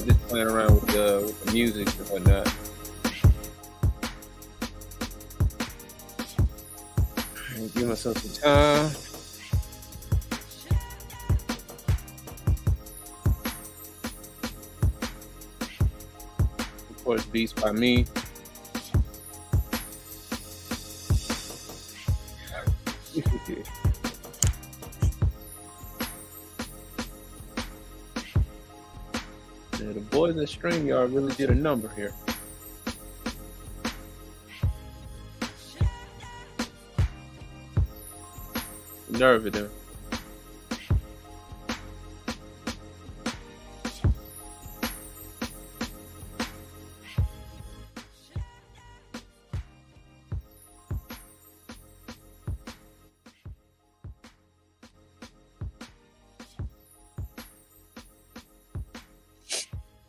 just playing around with the music and whatnot. Give myself some time. Of course, beats by me. Yeah, the boys at StreamYard really did a number here. Nerve of them.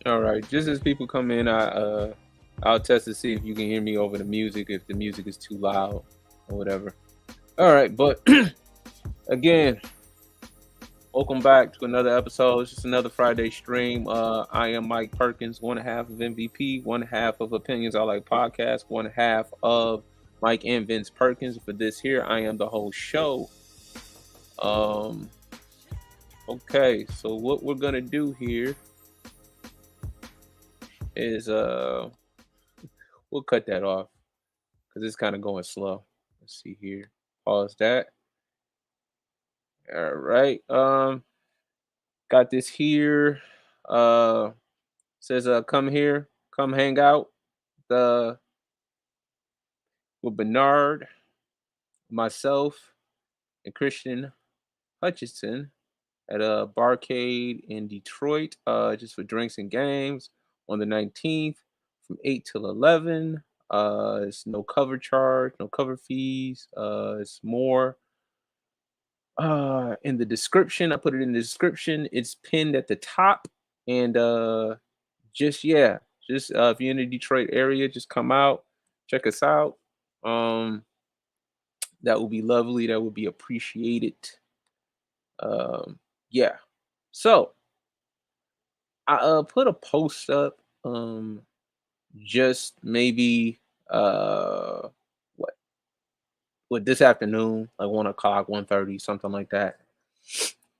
All right, just as people come in, I'll test to see if you can hear me over the music, if the music is too loud or whatever. All right, but again, welcome back to another episode. It's just another Friday stream. I am Mike Perkins, one half of MVP, one half of Opinions I Like Podcast, one half of Mike and Vince Perkins. For this here, I am the whole show. Okay, so what we're gonna do here is we'll cut that off because it's kind of going slow. Let's see here. Pause that. All right. Got this here. Says come here, come hang out. The with Bernard, myself, and Christian Hutchinson at a barcade in Detroit, just for drinks and games on the 19th from 8 till 11. It's no cover charge, no cover fees. It's more in the description. I put it in the description. It's pinned at the top. And just yeah, just if you're in the Detroit area, just come out, check us out. Um, that would be lovely. That would be appreciated. Yeah. So I put a post up just maybe what this afternoon, like 1 o'clock, 1:30, something like that.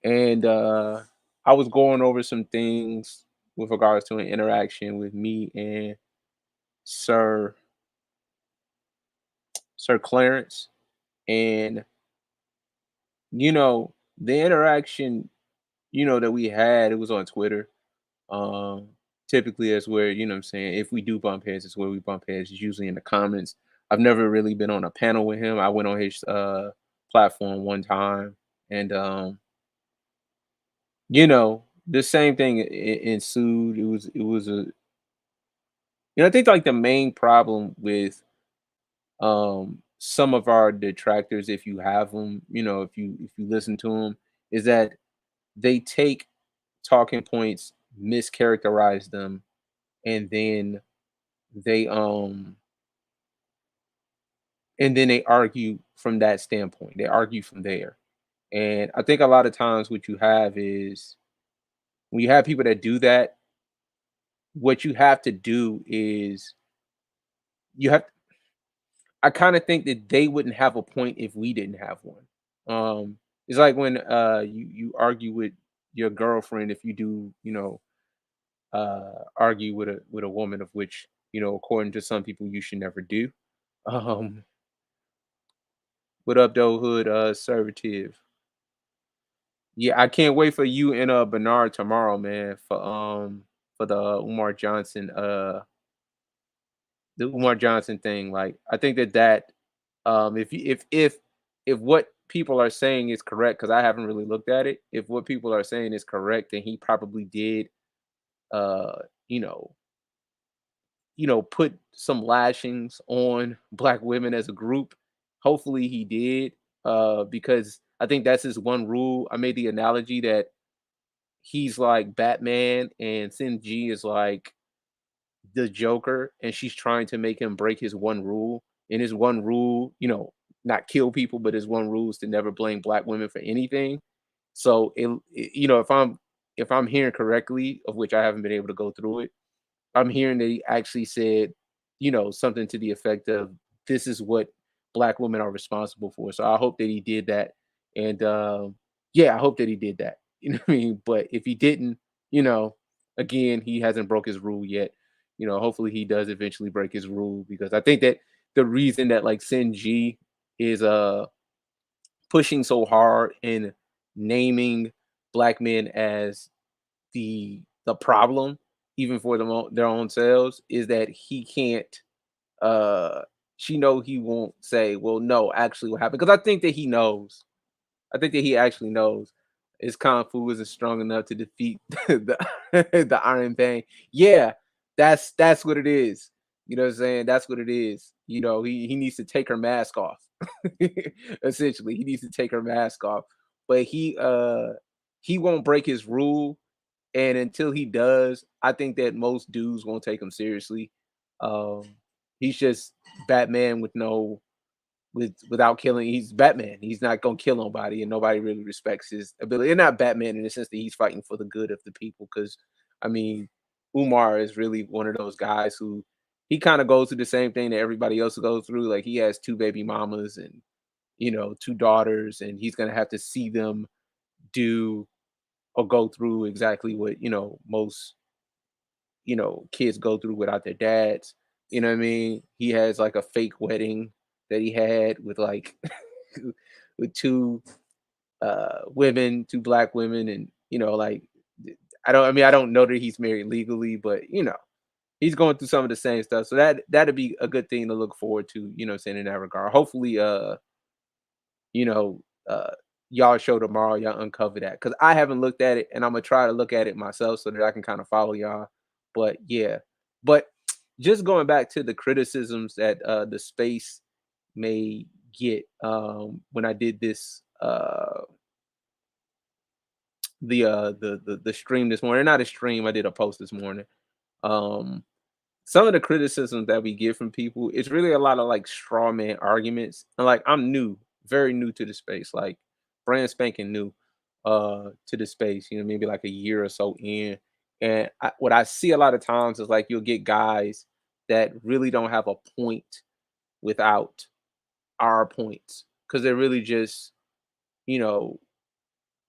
And I was going over some things with regards to an interaction with me and Sir Clarence. And the interaction, that we had, it was on Twitter. Um, Typically that's where, what I'm saying, if we do bump heads, it's where we bump heads, it's usually in the comments. I've never really been on a panel with him. I went on his platform one time, and the same thing ensued. It was a I think like the main problem with some of our detractors, if you have them, if you listen to them, is that they take talking points, mischaracterize them, and then they argue from that standpoint. They argue from there. And I think a lot of times what you have is when you have people that do that, what you have to do is you have I kind of think that they wouldn't have a point if we didn't have one. It's like when you argue with your girlfriend, if you do, argue with a woman, of which, according to some people you should never do. Um what up, though, hood servitive? Yeah, I can't wait for you and Bernard tomorrow, man, for the Umar Johnson thing. Like, I think that if you if what people are saying is correct, because I haven't really looked at it. If what people are saying is correct, then he probably did uh you know put some lashings on black women as a group. Hopefully he did, because I think that's his one rule. I made the analogy that he's like Batman and Sin is like the Joker, and she's trying to make him break his one rule. And his one rule, not kill people, but his one rule is to never blame black women for anything. So if I'm if I'm hearing correctly, of which I haven't been able to go through it, I'm hearing that he actually said, something to the effect of, "This is what black women are responsible for." So I hope that he did that, and yeah, I hope that he did that. You know what I mean? But if he didn't, you know, again, he hasn't broke his rule yet. Hopefully he does eventually break his rule, because I think that the reason that like Sin is pushing so hard and naming black men as the problem, even for their own selves, is that he can't. Uh, she know he won't say, "Well, no, actually, what happened?" Because I think that he knows. I think that he actually knows his kung fu isn't strong enough to defeat the the Iron Bang. Yeah, that's what it is. You know what I'm saying? That's what it is. He needs to take her mask off. Essentially, he needs to take her mask off. But he won't break his rule, and until he does, I think that most dudes won't take him seriously. Um, he's just Batman without killing. He's Batman. He's not gonna kill nobody, and nobody really respects his ability. And not Batman in the sense that he's fighting for the good of the people. Because I mean, Umar is really one of those guys who he kind of goes through the same thing that everybody else goes through. Like he has two baby mamas and two daughters, and he's gonna have to see them do or go through exactly what most kids go through without their dads. You know what I mean? He has like a fake wedding that he had with like with two women, two black women, and like I don't know that he's married legally, but he's going through some of the same stuff. So that'd be a good thing to look forward to, saying in that regard. Hopefully you know, uh, y'all show tomorrow, y'all uncover that, because I haven't looked at it, and I'm gonna try to look at it myself so that I can kind of follow y'all. But yeah, but just going back to the criticisms that the space may get when I did this the stream this morning, not a stream, I did a post this morning. Um, some of the criticisms that we get from people, it's really a lot of like straw man arguments. And like I'm new, very new to the space, like brand spanking new to the space, maybe like a year or so in. And what I see a lot of times is like you'll get guys that really don't have a point without our points, because you know,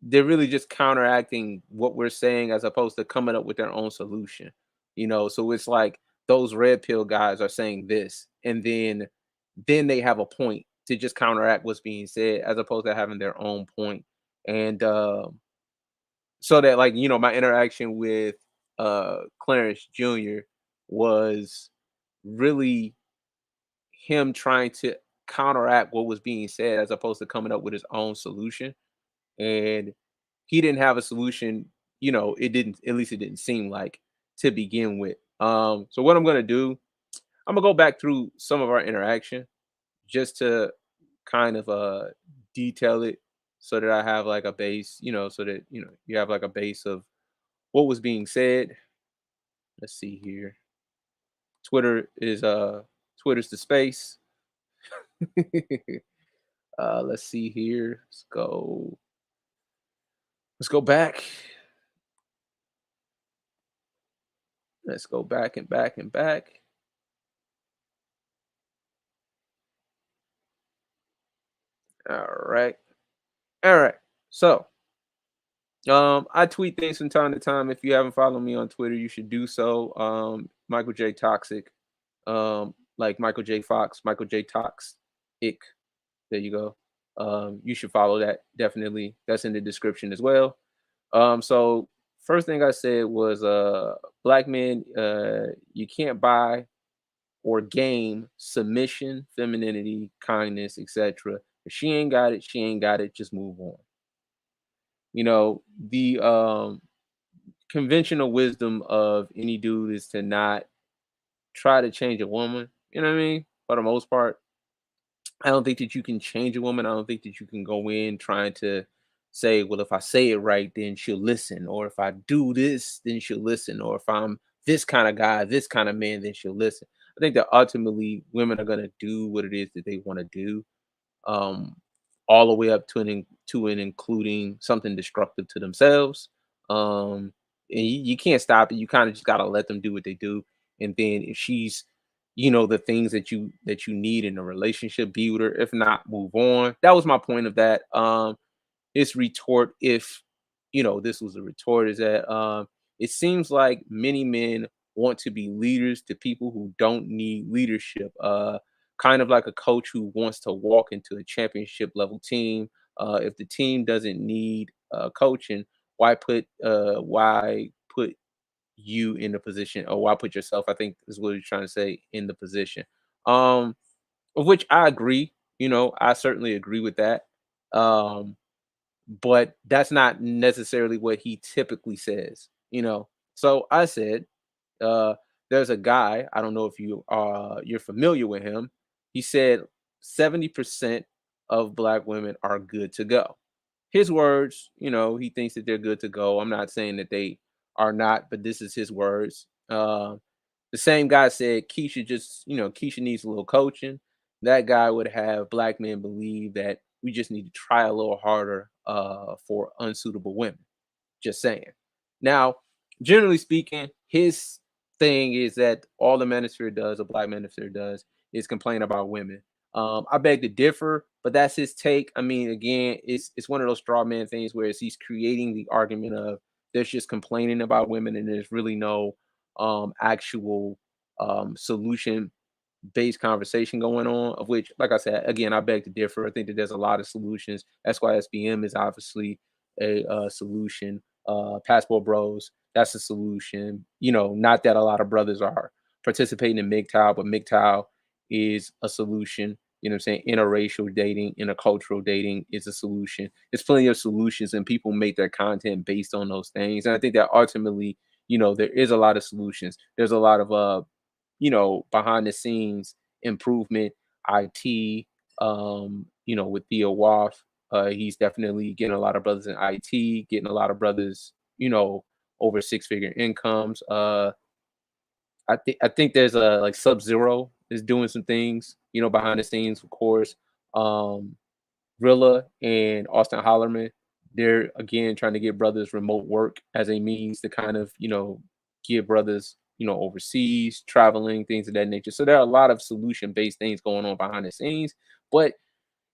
they're really just counteracting what we're saying as opposed to coming up with their own solution. So it's like those red pill guys are saying this, and then they have a point to just counteract what's being said as opposed to having their own point. And so that, like, my interaction with Clarence Jr. was really him trying to counteract what was being said as opposed to coming up with his own solution. And he didn't have a solution. It didn't, at least it didn't seem like, to begin with. So what I'm gonna do, I'm gonna go back through some of our interaction just to kind of detail it, so that I have like a base, so that you have like a base of what was being said. Let's see here. Twitter is Twitter's the space. Let's see here. Let's go back. Let's go back and back and back. All right. All right. So, I tweet things from time to time. If you haven't followed me on Twitter, you should do so. Michael J. Toxic, like Michael J. Fox, Michael J. Tox, ick. There you go. You should follow that definitely. That's in the description as well. So first thing I said was, black men, you can't buy or game submission, femininity, kindness, etc. If she ain't got it, she ain't got it. Just move on. The conventional wisdom of any dude is to not try to change a woman. You know what I mean? For the most part, I don't think that you can change a woman. I don't think that you can go in trying to say, well, if I say it right, then she'll listen. Or if I do this, then she'll listen. Or if I'm this kind of guy, this kind of man, then she'll listen. I think that ultimately women are going to do what it is that they want to do, um, all the way up to and including something destructive to themselves. And you can't stop it. You kind of just gotta let them do what they do. And then if she's, the things that you need in a relationship, be with her. If not, move on. That was my point of that. His retort, if this was a retort, is that it seems like many men want to be leaders to people who don't need leadership. Kind of like a coach who wants to walk into a championship level team. If the team doesn't need coaching, why put you in the position, or why put yourself, I think is what he's trying to say, in the position. Um, of which I agree. I certainly agree with that. Um, but that's not necessarily what he typically says. So I said, uh, there's a guy, I don't know if you're familiar with him. He said 70% of black women are good to go. His words, he thinks that they're good to go. I'm not saying that they are not, but this is his words. The same guy said Keisha needs a little coaching. That guy would have black men believe that we just need to try a little harder for unsuitable women. Just saying. Now, generally speaking, his thing is that all the manosphere does, a black manosphere does, is complain about women. I beg to differ, but that's his take. I mean, again, it's one of those straw man things where he's creating the argument of there's just complaining about women and there's really no actual solution based conversation going on, of which, like I said, again, I beg to differ. I think that there's a lot of solutions. That's why SBM is obviously a solution. Passport Bros, that's a solution. Not that a lot of brothers are participating in MGTOW, but MGTOW is a solution. You know what I'm saying? Interracial dating, intercultural dating is a solution. There's plenty of solutions, and people make their content based on those things. And I think that ultimately, there is a lot of solutions. There's a lot of behind the scenes improvement, IT, with Theo Waff. He's definitely getting a lot of brothers in IT, getting a lot of brothers, over six-figure incomes. I think there's a like Sub Zero is doing some things, behind the scenes, of course. Um, Rilla and Austin Hollerman, they're again trying to get brothers remote work as a means to kind of, give brothers, overseas, traveling, things of that nature. So there are a lot of solution based things going on behind the scenes. But,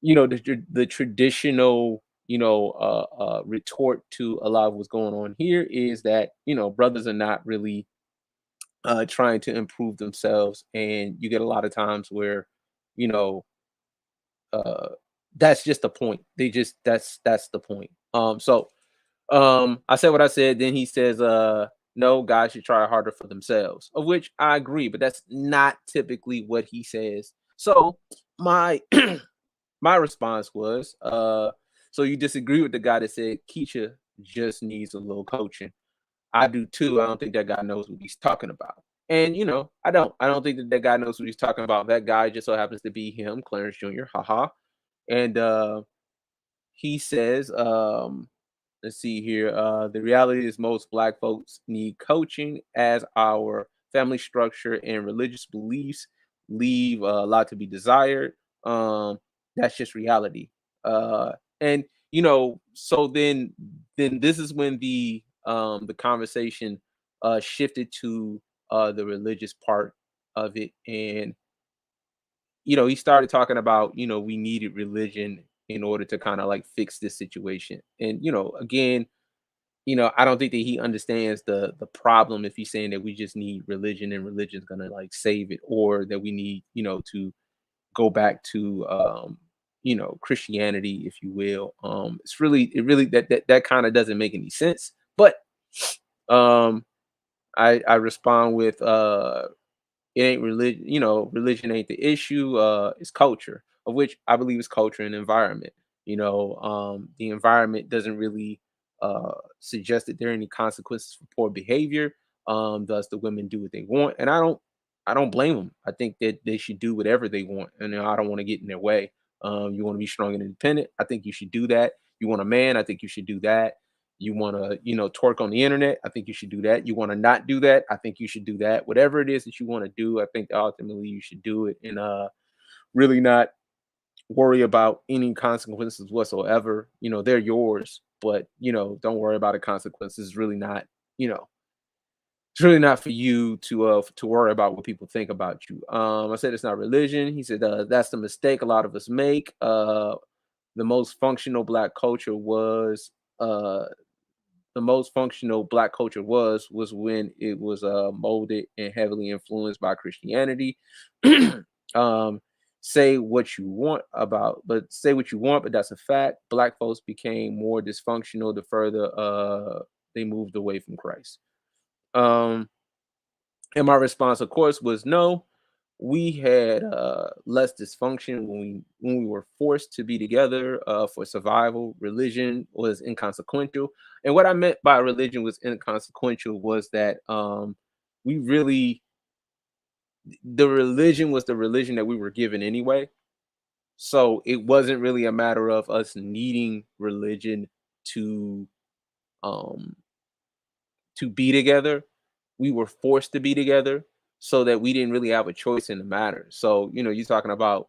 the traditional, retort to a lot of what's going on here is that, brothers are not really trying to improve themselves. And you get a lot of times where, you know, uh that's just the point. That's the point. I said what I said. Then he says, no, guys should try harder for themselves, of which I agree, but that's not typically what he says. So my my response was, so you disagree with the guy that said Keisha just needs a little coaching? I do too. I don't think that guy knows what he's talking about. And I don't think that that guy knows what he's talking about. That guy just so happens to be him, Clarence Jr. Haha. And he says, let's see here. The reality is most black folks need coaching as our family structure and religious beliefs leave a lot to be desired. Um, that's just reality. And so then this is when the conversation shifted to the religious part of it. And he started talking about, we needed religion in order to kind of like fix this situation. And again, I don't think that he understands the problem if he's saying that we just need religion and religion's gonna like save it, or that we need, to go back to Christianity, if you will. It really that kind of doesn't make any sense. But um I respond with it ain't religion. Religion ain't the issue. It's culture, of which I believe is culture and environment. The environment doesn't really suggest that there are any consequences for poor behavior. Thus the women do what they want, and I don't blame them. I think that they should do whatever they want, and I don't want to get in their way. You want to be strong and independent, I think you should do that. You want a man, I think you should do that. You want to, twerk on the internet, I think you should do that. You want to not do that, I think you should do that. Whatever it is that you want to do, I think ultimately you should do it, and really not worry about any consequences whatsoever. They're yours. but don't worry about the consequences. It's really not, you know, it's really not for you to worry about what people think about you. I said it's not religion. He said that's the mistake a lot of us make. The most functional black culture was uh the most functional black culture was when it was molded and heavily influenced by Christianity. um say what you want, but that's a fact. Black folks became more dysfunctional the further they moved away from Christ. um and my response, of course, was no. We had less dysfunction when we were forced to be together for survival. Religion was inconsequential, and what I meant by religion was inconsequential was that we really the religion was the religion that we were given anyway. So it wasn't really a matter of us needing religion to um be together. We were forced to be together so that we didn't really have a choice in the matter. So, you're talking about,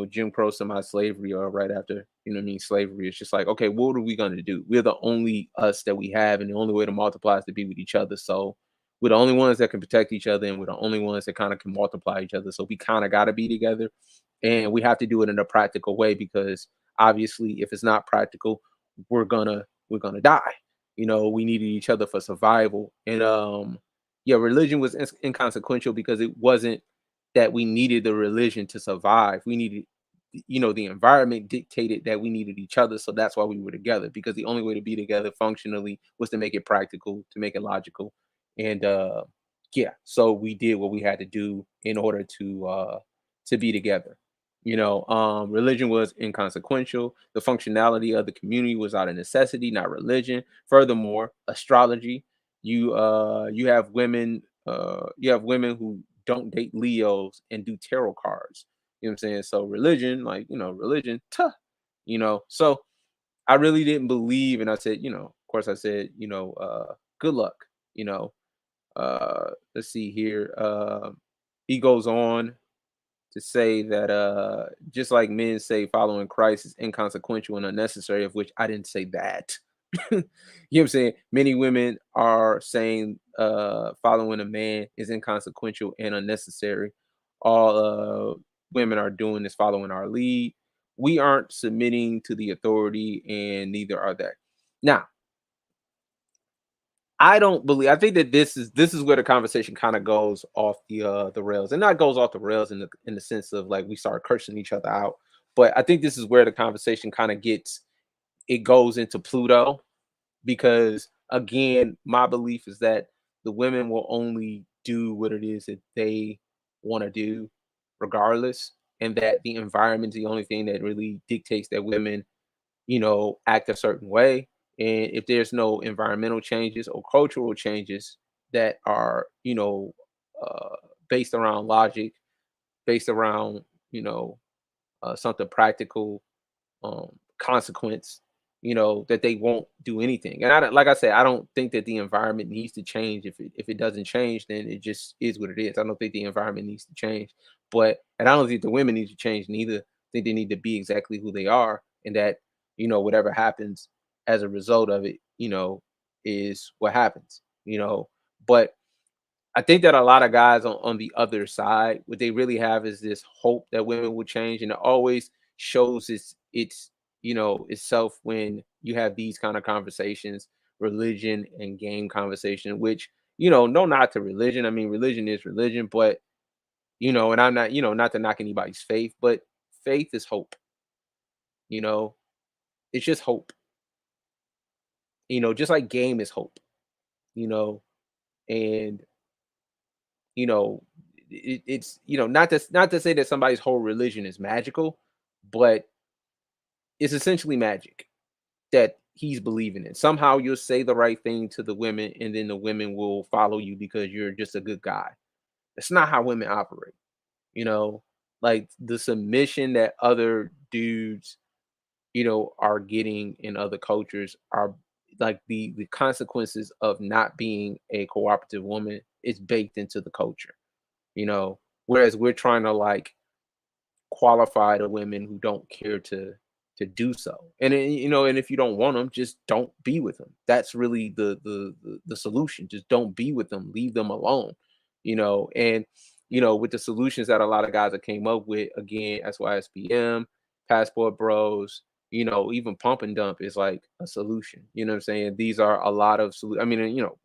Jim Crow, semi-slavery, or right after, what I mean, slavery. It's just like, okay, what are we gonna do? We're the only us that we have, and the only way to multiply is to be with each other. So we're the only ones that can protect each other, and we're the only ones that kind of can multiply each other. So we kind of gotta be together. And we have to do it in a practical way because obviously if it's not practical, we're gonna die. We needed each other for survival. And yeah, religion was inconsequential because it wasn't that we needed the religion to survive. We needed, the environment dictated that we needed each other. So that's why we were together, because the only way to be together functionally was to make it practical, to make it logical. And yeah, so we did what we had to do in order to be together. Religion was inconsequential. The functionality of the community was out of necessity, not religion. Furthermore, astrology. You have women who don't date Leos and do tarot cards. You know what I'm saying? So religion, like, religion, tuh, So I really didn't believe, and I said, of course I said, good luck, you know. Let's see here. He goes on to say that just like men say following Christ is inconsequential and unnecessary, of which I didn't say that. You know what I'm saying? Many women are saying following a man is inconsequential and unnecessary. All women are doing is following our lead. We aren't submitting to the authority, and neither are they. Now, I think that this is where the conversation kind of goes off the rails. And not goes off the rails in the sense of like we start cursing each other out. But I think this is where the conversation kind of goes into Pluto, because again, my belief is that the women will only do what it is that they want to do regardless, and that the environment is the only thing that really dictates that women act a certain way. And if there's no environmental changes or cultural changes that are, uh, based around logic, based around, something practical, consequence, that they won't do anything. And like I said, I don't think that the environment needs to change. If it doesn't change, then it just is what it is. I don't think the environment needs to change, and I don't think the women need to change neither. I think they need to be exactly who they are, and that whatever happens as a result of it, is what happens. But I think that a lot of guys on the other side, what they really have is this hope that women will change, and it always shows itself when you have these kind of conversations, religion and game conversation. Which no, not to religion. I mean, religion is religion, but and I'm not not to knock anybody's faith, but faith is hope. You know, it's just hope. Just like game is hope. You know, and it's not to say that somebody's whole religion is magical, but it's essentially magic that he's believing in. Somehow you'll say the right thing to the women, and then the women will follow you because you're just a good guy. That's not how women operate. you know like the submission that other dudes are getting in other cultures are like the consequences of not being a cooperative woman is baked into the culture. Whereas we're trying to like qualify the women who don't care to to do so. And you know, and if you don't want them, just don't be with them. That's really the solution. Just don't be with them. Leave them alone. You know, and you know, with the solutions that a lot of guys have came up with, again, SYSBM, Passport Bros, you know, even pump and dump is like a solution. You know what I'm saying? These are a lot of I mean, you know,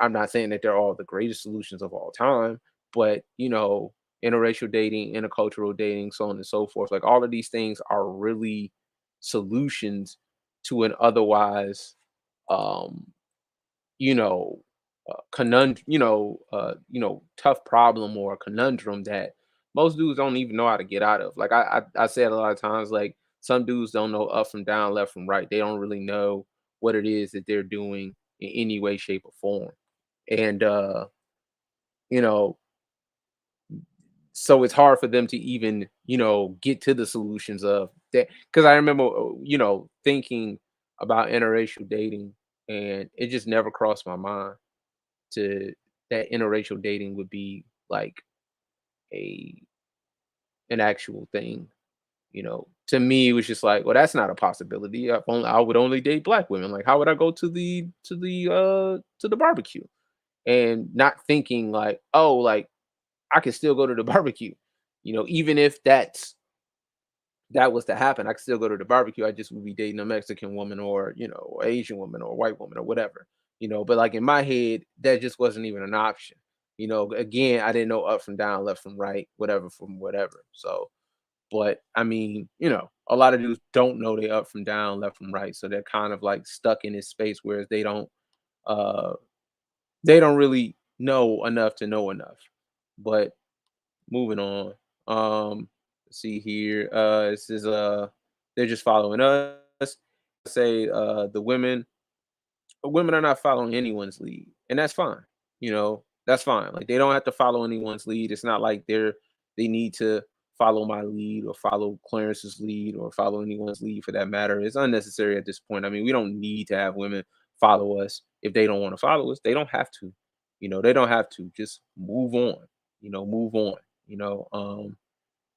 I'm not saying that they're all the greatest solutions of all time, but you know, interracial dating, intercultural dating, so on and so forth. Like all of these things are really solutions to an otherwise, um, you know, tough problem or conundrum that most dudes don't even know how to get out of. Like I said a lot of times, like some dudes don't know up from down, left from right. They don't really know what it is that they're doing in any way, shape, or form. And you know, so it's hard for them to even, you know, get to the solutions of that. Because I remember, you know, thinking about interracial dating, and it just never crossed my mind to that interracial dating would be like a an actual thing. You know, to me, it was just like, well, that's not a possibility. I would only date black women. Like, how would I go to the barbecue? And not thinking like, oh, like I could still go to the barbecue. You know, even if that was to happen, I could still go to the barbecue. I just would be dating a Mexican woman or, you know, or Asian woman or white woman or whatever. You know, but like in my head, that just wasn't even an option. You know, again, I didn't know up from down, left from right, whatever from whatever. So, but I mean, you know, a lot of dudes don't know they up from down, left from right. So they're kind of like stuck in this space, whereas uh they don't really know enough to know enough. But moving on. Let's see here. This is they're just following us. Say the women are not following anyone's lead, and that's fine. You know, that's fine. Like they don't have to follow anyone's lead. It's not like they need to follow my lead or follow Clarence's lead or follow anyone's lead for that matter. It's unnecessary at this point. I mean, we don't need to have women follow us if they don't want to follow us. They don't have to. You know, they don't have to. Just move on. You know, move on. You know,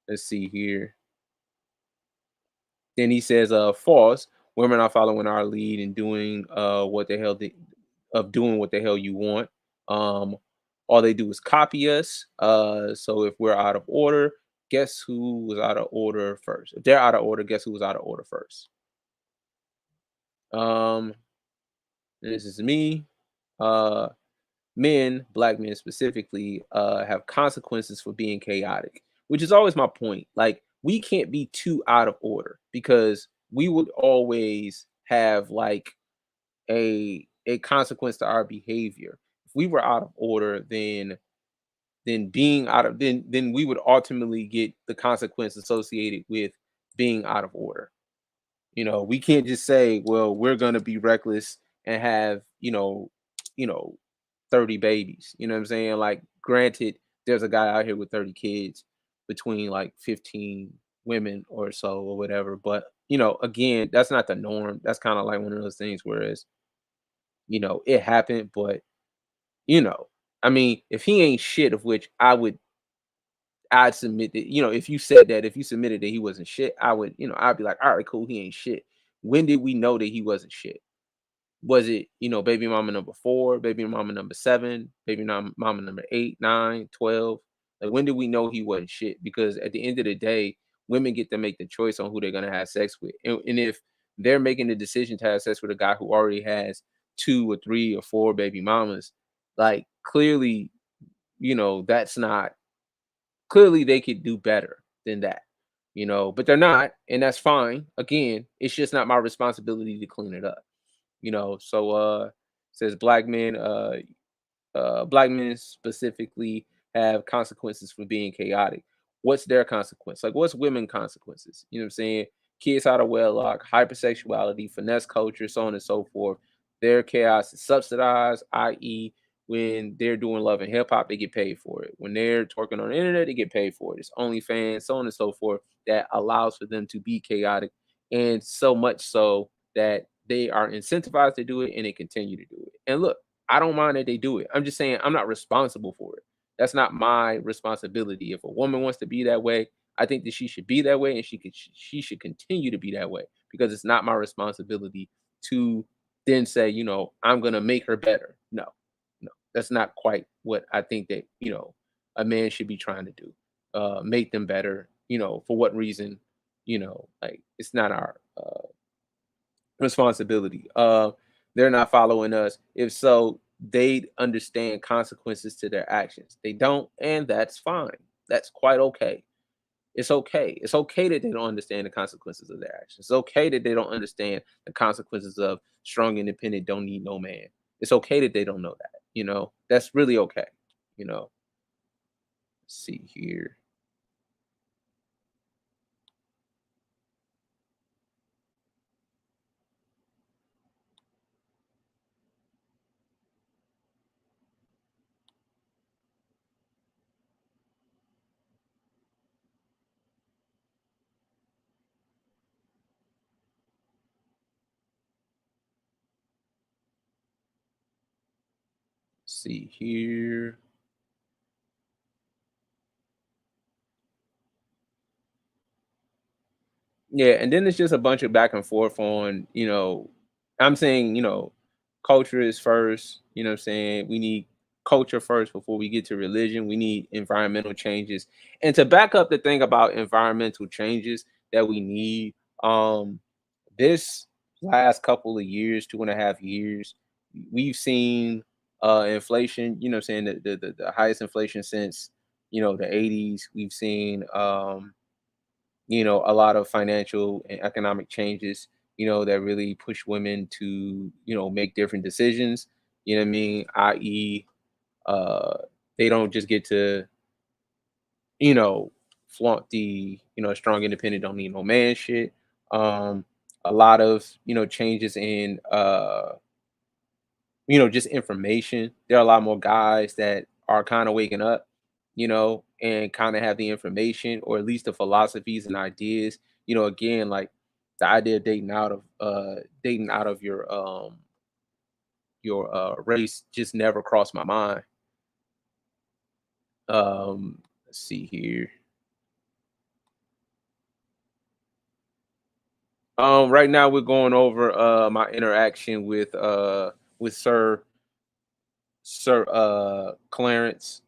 let's see here. Then he says, false. Women are following our lead and doing doing what the hell you want. Um, all they do is copy us. So if we're out of order, guess who was out of order first? If they're out of order, guess who was out of order first? Um, this is me. Uh, Men, black men specifically, have consequences for being chaotic, which is always my point. Like, we can't be too out of order because we would always have like a consequence to our behavior. If we were out of order, then being out of then we would ultimately get the consequence associated with being out of order. You know, we can't just say, well, we're gonna be reckless and have, you know, 30 babies. You know what I'm saying? Like, granted, there's a guy out here with 30 kids between like 15 women or so or whatever. But, you know, again, that's not the norm. That's kind of like one of those things whereas, you know, it happened, but you know, I mean, if he ain't shit, of which I'd submit that, you know, if you said that, if you submitted that he wasn't shit, I would, you know, I'd be like, all right, cool, he ain't shit. When did we know that he wasn't shit? Was it, you know, baby mama number 4, baby mama number 7, mama number 8, 9, 12? Like, when did we know he wasn't shit? Because at the end of the day, women get to make the choice on who they're gonna have sex with. And if they're making the decision to have sex with a guy who already has 2 or 3 or 4 baby mamas, like clearly, you know, that's not clearly they could do better than that, you know, but they're not, and that's fine. Again, it's just not my responsibility to clean it up, you know. So says black men specifically have consequences for being chaotic. What's their consequence? Like, what's women consequences? You know what I'm saying? Kids out of wedlock, hypersexuality, finesse culture, so on and so forth. Their chaos is subsidized, i.e., when they're doing love and hip hop, they get paid for it. When they're twerking on the internet, they get paid for it. It's OnlyFans, so on and so forth, that allows for them to be chaotic, and so much so that they are incentivized to do it and they continue to do it. And look, I don't mind that they do it. I'm just saying I'm not responsible for it. That's not my responsibility. If a woman wants to be that way, I think that she should be that way, and she should continue to be that way because it's not my responsibility to then say, I'm gonna make her better. No, no, that's not quite what I think that a man should be trying to do. Make them better. For what reason? Like it's not our responsibility. They're not following us. If so, they understand consequences to their actions. They don't, and that's fine. That's quite okay. It's okay. It's okay that they don't understand the consequences of their actions. It's okay that they don't understand the consequences of strong, independent, don't need no man. It's okay that they don't know that. That's really okay. Let's see here. See here. Yeah, and then it's just a bunch of back and forth on, I'm saying, culture is first, what I'm saying? We need culture first before we get to religion. We need environmental changes. And to back up the thing about environmental changes that we need, this last couple of years, 2.5 years, we've seen inflation, what I'm saying, the highest inflation since, the 80s. We've seen a lot of financial and economic changes, that really push women to, make different decisions, you know what I mean? I.e., uh, they don't just get to, you know, flaunt the, strong, independent, don't need no man shit. Um, a lot of, changes in, just information. There are a lot more guys that are kind of waking up, and kind of have the information or at least the philosophies and ideas. Again, like the idea of dating out of your race just never crossed my mind. Let's see here. Right now we're going over my interaction with Sir Clarence,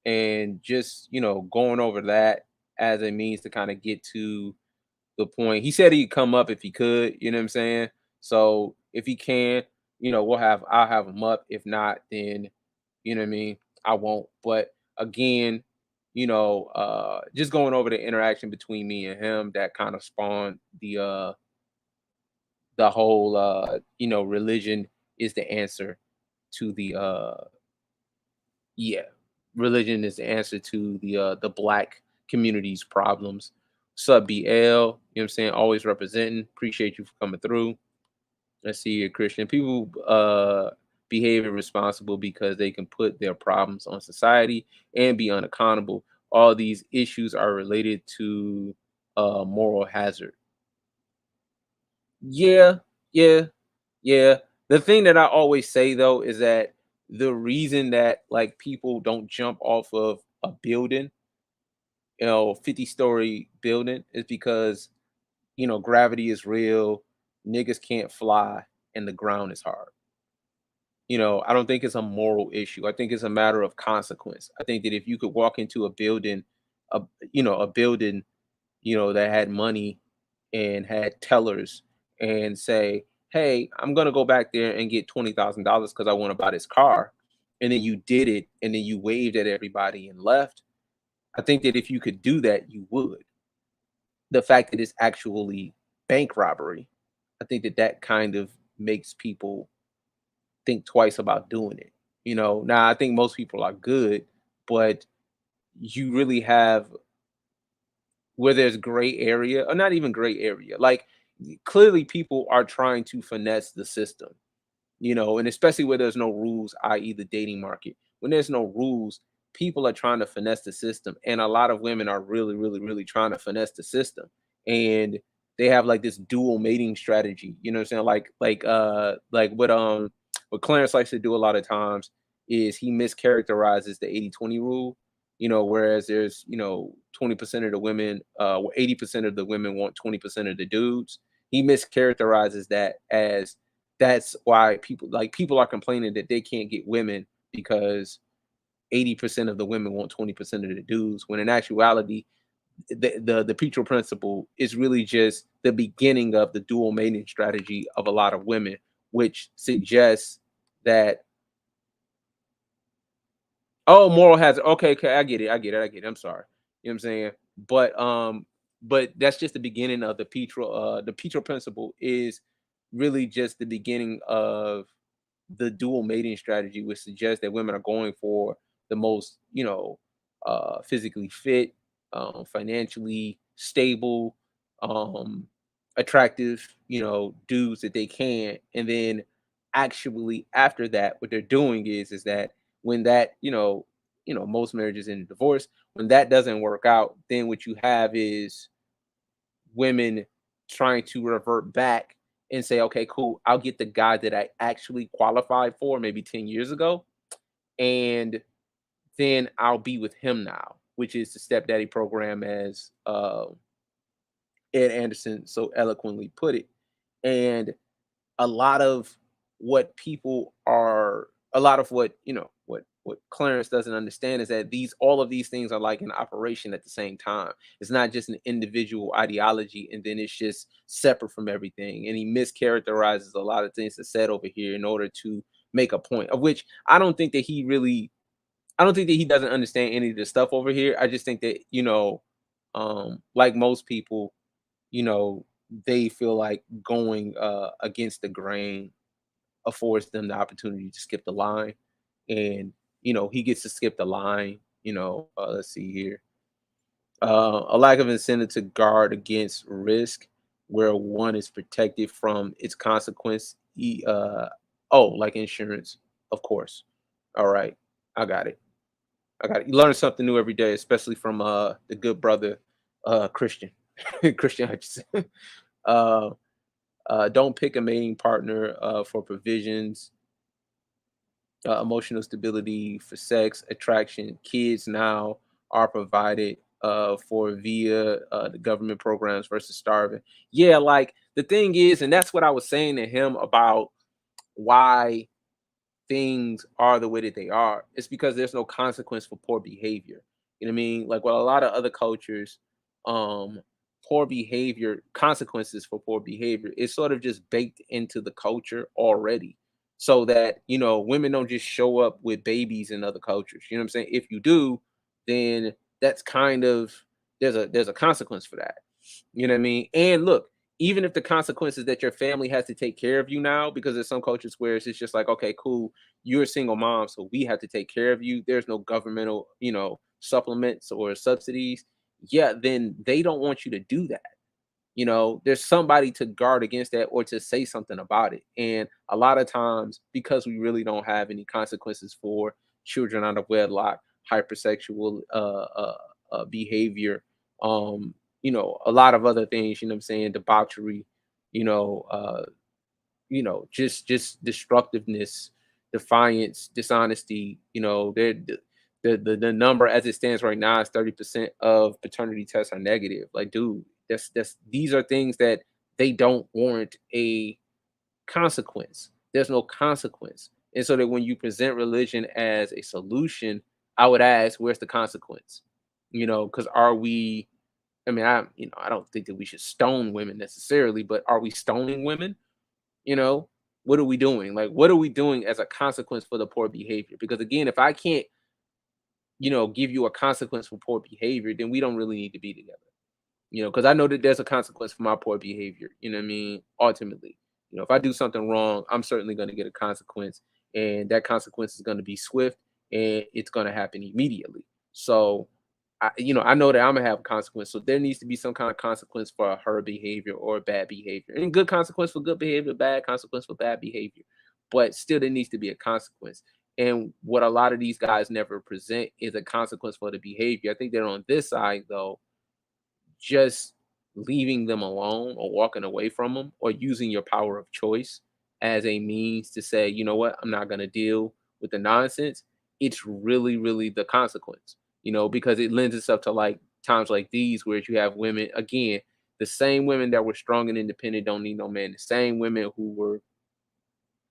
and just going over that as a means to kind of get to the point. He said he'd come up if he could, you know what I'm saying? So if he can, I'll have him up. If not, then you know what I mean, I won't. But again, just going over the interaction between me and him that kind of spawned the whole religion is the answer to the yeah, religion is the answer to the black community's problems. Sub BL, you know what I'm saying? Always representing. Appreciate you for coming through. Let's see here, Christian. People behave irresponsible because they can put their problems on society and be unaccountable. All these issues are related to moral hazard. Yeah, yeah, yeah. The thing that I always say though is that the reason that like people don't jump off of a building, 50-story building, is because gravity is real, niggas can't fly, and the ground is hard. I don't think it's a moral issue. I think it's a matter of consequence. I think that if you could walk into a building, a a building, that had money and had tellers and say, "Hey, I'm gonna go back there and get $20,000 because I want to buy this car," and then you did it, and then you waved at everybody and left. I think that if you could do that, you would. The fact that it's actually bank robbery, I think that that kind of makes people think twice about doing it. Now I think most people are good, but you really have where there's gray area, or not even gray area. Like clearly people are trying to finesse the system, and especially where there's no rules, i.e., the dating market. When there's no rules, people are trying to finesse the system, and a lot of women are really, really, really trying to finesse the system, and they have like this dual mating strategy. You know what I'm saying? Like what Clarence likes to do a lot of times is he mischaracterizes the 80/20 rule. Whereas there's 20% of the women, 80% of the women want 20% of the dudes. He mischaracterizes that as that's why people are complaining that they can't get women because 80% of the women want 20% of the dudes, when in actuality the Petro principle is really just the beginning of the dual mating strategy of a lot of women, which suggests that, oh, moral hazard. Okay, okay, I get it. I get it. I get it. I'm sorry. You know what I'm saying? But that's just the beginning of the Petro. The Petro principle is really just the beginning of the dual mating strategy, which suggests that women are going for the most, physically fit, financially stable, um, attractive, dudes that they can, and then actually after that, what they're doing is that when that, most marriages end in divorce. When that doesn't work out, then what you have is women trying to revert back and say, okay, cool, I'll get the guy that I actually qualified for maybe 10 years ago, and then I'll be with him now, which is the stepdaddy program, as Ed Anderson so eloquently put it. And a lot of a lot of what Clarence doesn't understand is that these all of these things are like in operation at the same time. It's not just an individual ideology and then it's just separate from everything. And he mischaracterizes a lot of things that's said over here in order to make a point, of which I don't think that he doesn't understand any of the stuff over here. I just think that, like most people, you know, they feel like going against the grain affords them the opportunity to skip the line. And, he gets to skip the line, let's see here. A lack of incentive to guard against risk where one is protected from its consequence. Oh, like insurance, of course. All right. I got it. I got it. You learn something new every day, especially from the good brother Christian. Christian Hutchinson. uh don't pick a mating partner for provisions, emotional stability, for sex, attraction. Kids now are provided for via the government programs versus starving. Yeah, like the thing is, and that's what I was saying to him about why things are the way that they are. It's because there's no consequence for poor behavior. You know what I mean? Like, well, a lot of other cultures, um, poor behavior, consequences for poor behavior is sort of just baked into the culture already. So that, women don't just show up with babies in other cultures. You know what I'm saying? If you do, then that's kind of there's a consequence for that. You know what I mean? And look, even if the consequences that your family has to take care of you now, because there's some cultures where it's just like, okay, cool, you're a single mom, so we have to take care of you. There's no governmental, supplements or subsidies. Yeah, then they don't want you to do that. There's somebody to guard against that or to say something about it. And a lot of times, because we really don't have any consequences for children out of wedlock, hypersexual behavior, a lot of other things, you know what I'm saying, debauchery, you know, uh, just destructiveness, defiance, dishonesty. The number as it stands right now is 30% of paternity tests are negative. Like, dude, that's these are things that they don't warrant a consequence. There's no consequence. And so that when you present religion as a solution, I would ask, where's the consequence? Because are we, I mean, I don't think that we should stone women necessarily, but are we stoning women? You know, what are we doing? Like, what are we doing as a consequence for the poor behavior? Because again, if I can't, give you a consequence for poor behavior, then we don't really need to be together. Because I know that there's a consequence for my poor behavior. You know what I mean? Ultimately, if I do something wrong, I'm certainly going to get a consequence, and that consequence is going to be swift and it's going to happen immediately. So, I know that I'm gonna have a consequence. So there needs to be some kind of consequence for her behavior or bad behavior, and good consequence for good behavior, bad consequence for bad behavior. But still, there needs to be a consequence. And what a lot of these guys never present is a consequence for the behavior. I think they're on this side though, just leaving them alone or walking away from them or using your power of choice as a means to say, you know what, I'm not going to deal with the nonsense. It's really, really the consequence. because it lends itself to like times like these where you have women again, the same women that were strong and independent don't need no man. The same women who were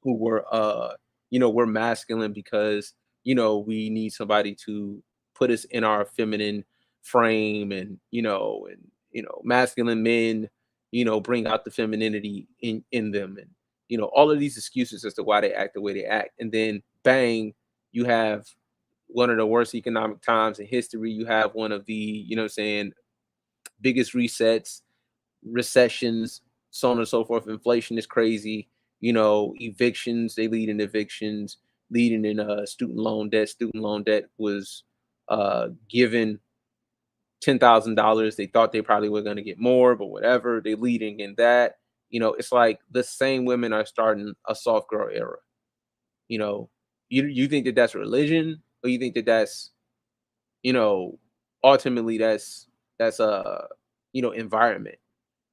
we're masculine because we need somebody to put us in our feminine frame, and masculine men bring out the femininity in them, and all of these excuses as to why they act the way they act, and then bang, you have one of the worst economic times in history. You have one of the what I'm saying, biggest resets, recessions, so on and so forth. Inflation is crazy. Evictions, they lead in evictions, leading in student loan debt. Student loan debt was given $10,000. They thought they probably were going to get more, but whatever. They leading in that. It's like the same women are starting a soft girl era. You know, you think that that's religion, or you think that that's you know ultimately that's environment.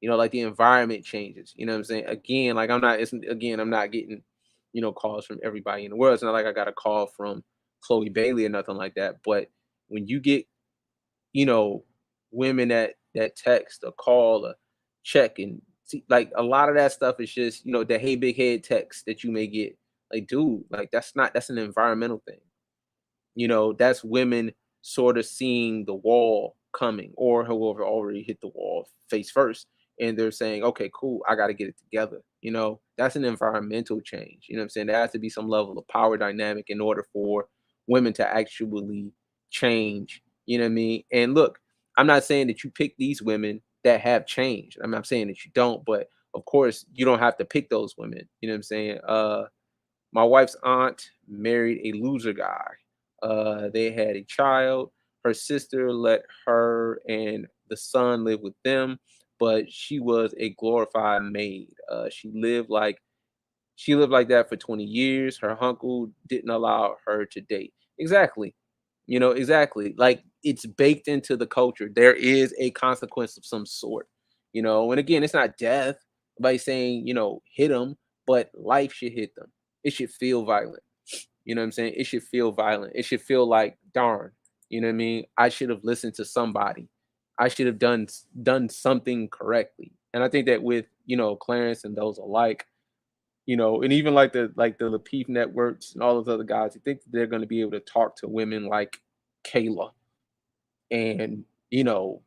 Like the environment changes. You know what I'm saying? Again, like I'm not getting, calls from everybody in the world. It's not like I got a call from Chloe Bailey or nothing like that. But when you get, you know, women that text or call or check and see, like a lot of that stuff is just, the hey big head text that you may get. Like, dude, like that's an environmental thing. That's women sort of seeing the wall coming, or whoever already hit the wall face first, and they're saying, okay, cool, I got to get it together. That's an environmental change. You know what I'm saying? There has to be some level of power dynamic in order for women to actually change. You know what I mean? And look, I'm not saying that you pick these women that have changed. I'm not saying that you don't, but of course, you don't have to pick those women. You know what I'm saying? My wife's aunt married a loser guy. They had a child. Her sister let her and the son live with them, but she was a glorified maid. She lived like that for 20 years. Her uncle didn't allow her to date. Exactly. Exactly. Like it's baked into the culture. There is a consequence of some sort. And again, it's not death by saying, hit them, but life should hit them. It should feel violent. You know what I'm saying? It should feel violent. It should feel like, darn, you know what I mean? I should have listened to somebody. I should have done something correctly. And I think that with, Clarence and those alike, and even like the Lapeef networks and all those other guys, you think that they're going to be able to talk to women like Kayla and,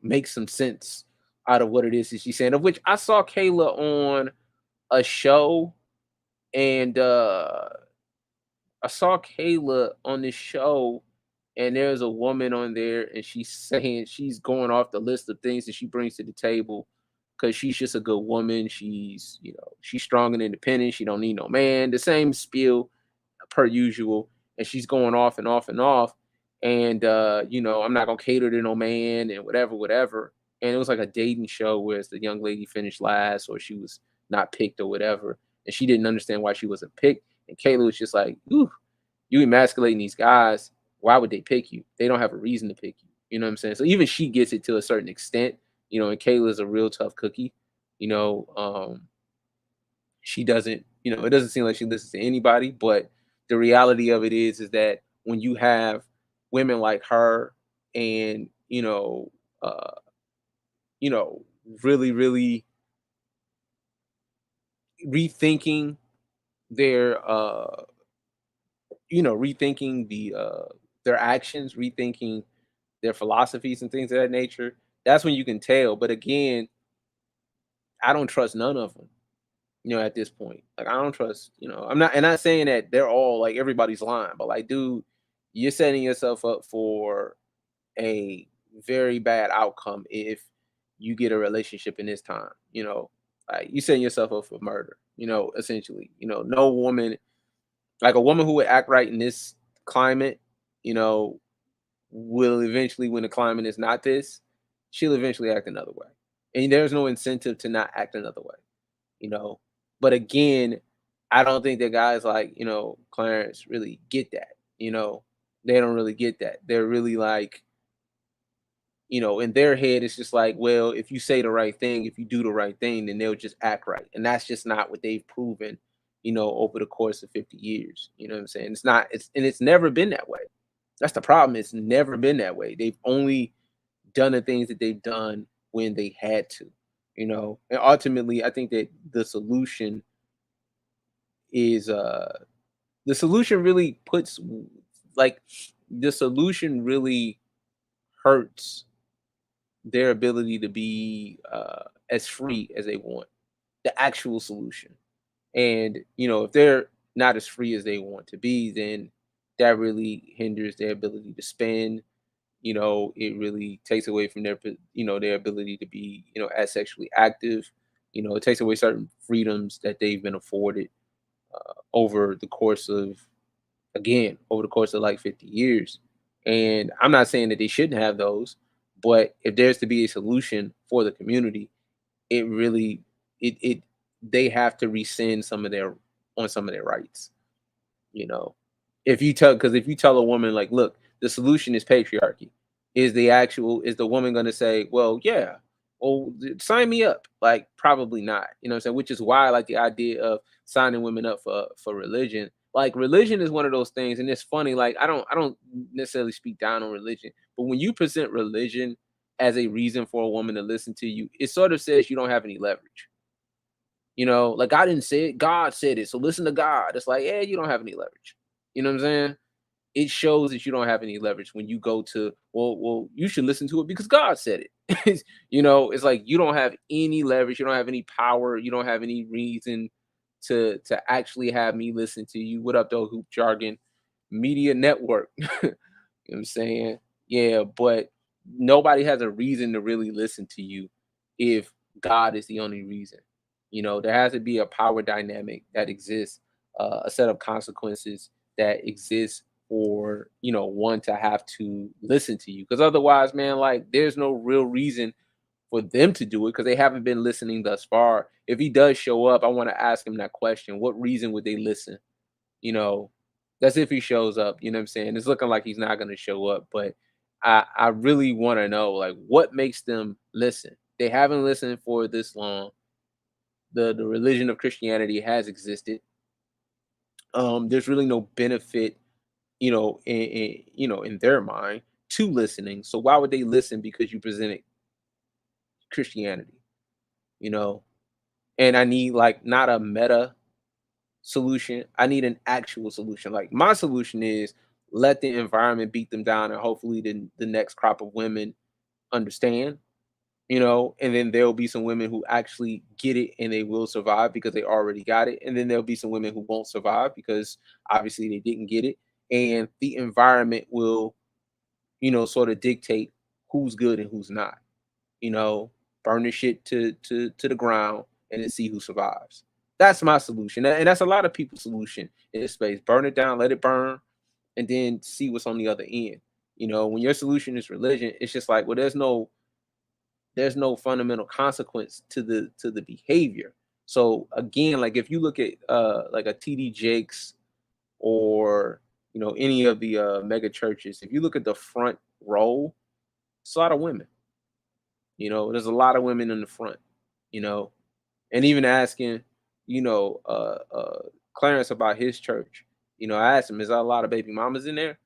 make some sense out of what it is that she's saying. Of which I saw Kayla on a show, and I saw Kayla on this show, and there's a woman on there, and she's saying she's going off the list of things that she brings to the table because she's just a good woman. She's strong and independent. She don't need no man. The same spiel per usual, and she's going off and off and off. And I'm not gonna cater to no man and whatever, whatever. And it was like a dating show where the young lady finished last, or she was not picked or whatever, and she didn't understand why she wasn't picked. And Kayla was just like, "Ooh, you emasculating these guys. Why would they pick you? They don't have a reason to pick you." You know what I'm saying? So even she gets it to a certain extent, and Kayla's a real tough cookie. You know, she doesn't, it doesn't seem like she listens to anybody, but the reality of it is that when you have women like her and, uh, you know, really, really rethinking their rethinking their actions, rethinking their philosophies and things of that nature, that's when you can tell. But again, I don't trust none of them. At this point, like I don't trust. I'm not saying that they're all like everybody's lying, but like, dude, you're setting yourself up for a very bad outcome if you get a relationship in this time. Like you setting yourself up for murder. Essentially, no woman, like a woman who would act right in this climate, you know, will eventually, when the climate is not this, she'll eventually act another way. And there's no incentive to not act another way, you know. But again, I don't think that guys like, Clarence really get that, you know. They don't really get that. They're really like, in their head, it's just like, well, if you say the right thing, if you do the right thing, then they'll just act right. And that's just not what they've proven, over the course of 50 years. You know what I'm saying? It's not, it's never been that way. That's the problem. It's never been that way. They've only done the things that they've done when they had to, And ultimately, I think that is the solution really puts like the solution really hurts their ability to be as free as they want. The actual solution. And, if they're not as free as they want to be, then that really hinders their ability to spend. It really takes away from their ability to be, as sexually active. It takes away certain freedoms that they've been afforded over the course of, again, over the course of like 50 years. And I'm not saying that they shouldn't have those, but if there's to be a solution for the community, it really it they have to rescind some of their rights, you know. If you tell a woman like, look, the solution is patriarchy, is the woman gonna say, well, yeah, well, sign me up? Like, probably not, what I'm saying? Which is why I like the idea of signing women up for religion. Like, religion is one of those things, and it's funny, like I don't necessarily speak down on religion, but when you present religion as a reason for a woman to listen to you, it sort of says you don't have any leverage. Like, I didn't say it, God said it. So listen to God. It's like, yeah, you don't have any leverage. You know what I'm saying? It shows that you don't have any leverage when you go to, well, you should listen to it because God said it. It's like you don't have any leverage, you don't have any power, you don't have any reason to actually have me listen to you. What up, though, Hoop Jargon Media Network? What I'm saying? Yeah, but nobody has a reason to really listen to you if God is the only reason. There has to be a power dynamic that exists, a set of consequences that exists for, one to have to listen to you. Because otherwise, man, like, there's no real reason for them to do it because they haven't been listening thus far. If he does show up, I want to ask him that question. What reason would they listen? you know, that's if he shows up, you know what I'm saying? It's looking like he's not gonna show up, but I really want to know, like, what makes them listen. They haven't listened for this long. The religion of Christianity has existed. There's really no benefit, in their mind to listening. So why would they listen because you presented Christianity, you know? And I need, like, not a meta solution. I need an actual solution. Like, my solution is let the environment beat them down, and hopefully the next crop of women understand, and then there'll be some women who actually get it and they will survive because they already got it. And then there'll be some women who won't survive because obviously they didn't get it. And the environment will, sort of dictate who's good and who's not, you know, burn the shit to the ground and then see who survives. That's my solution. And that's a lot of people's solution in this space. Burn it down, let it burn, and then see what's on the other end. When your solution is religion, it's just like, well, there's no fundamental consequence to the behavior. So again, like, if you look at like a TD Jakes or any of the mega churches, if you look at the front row, it's a lot of women. There's a lot of women in the front, you know, and even asking, Clarence about his church. I asked him, is there a lot of baby mamas in there?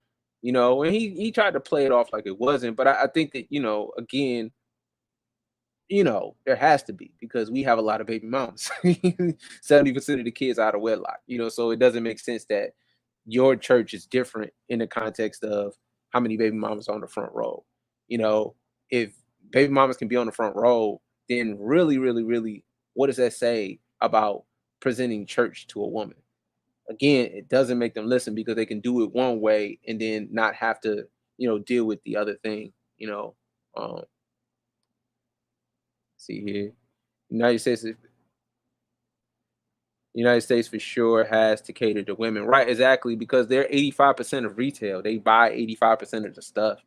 And he tried to play it off like it wasn't, but I think that, again, there has to be because we have a lot of baby moms. 70% of the kids out of wedlock, so it doesn't make sense that your church is different in the context of how many baby mamas are on the front row. You know, if baby mamas can be on the front row, then really, really, really, what does that say about presenting church to a woman? Again, it doesn't make them listen because they can do it one way and then not have to, deal with the other thing. Um, see here, United States United States for sure has to cater to women. Right, exactly, because they're 85% of retail. They buy 85% of the stuff,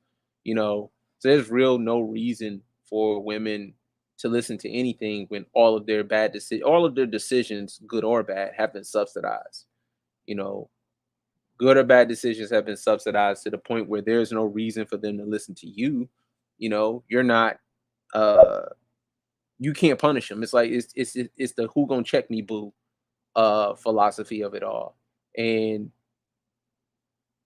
you know. So there's real no reason for women to listen to anything when all of their decisions, good or bad, have been subsidized. You know, good or bad decisions have been subsidized to the point where there's no reason for them to listen to you. You're not uh you can't punish them. It's like it's the who gonna check me boo philosophy of it all. And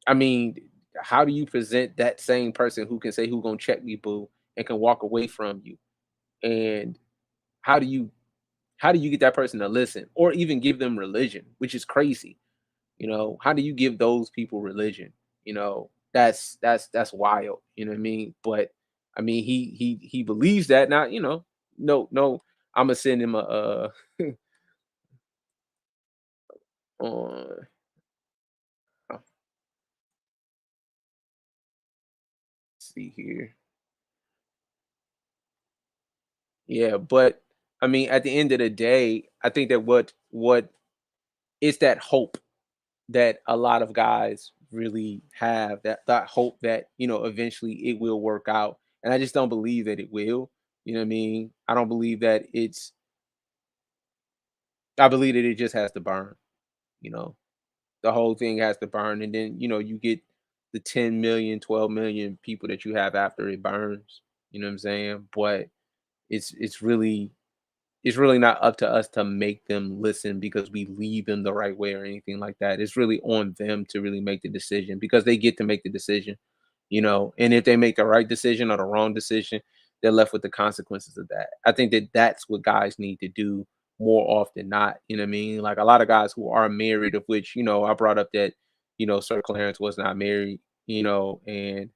I mean, how do you present that same person who can say, "Who gonna check me, boo," and can walk away from you? And how do you how do you get that person to listen or even give them religion, which is crazy? How do you give those people religion? That's wild. You know what I mean? But I mean, he believes that. Now, no, no, I'm gonna send him a on. See here. Yeah, but I mean, at the end of the day, I think that what it's that hope that a lot of guys really have, that hope that eventually it will work out, and I just don't believe that it will. You know what I mean? I don't believe that it's. I believe that it just has to burn. You know, the whole thing has to burn, and then you get the 10 million, 12 million people that you have after it burns. You know what I'm saying? But it's really it's really not up to us to make them listen because we lead them the right way or anything like that. It's really on them to really make the decision because they get to make the decision. And if they make the right decision or the wrong decision, they're left with the consequences of that. I think that that's what guys need to do more often not. You know what I mean? Like a lot of guys who are married, of which, I brought up that, Sir Clarence was not married, and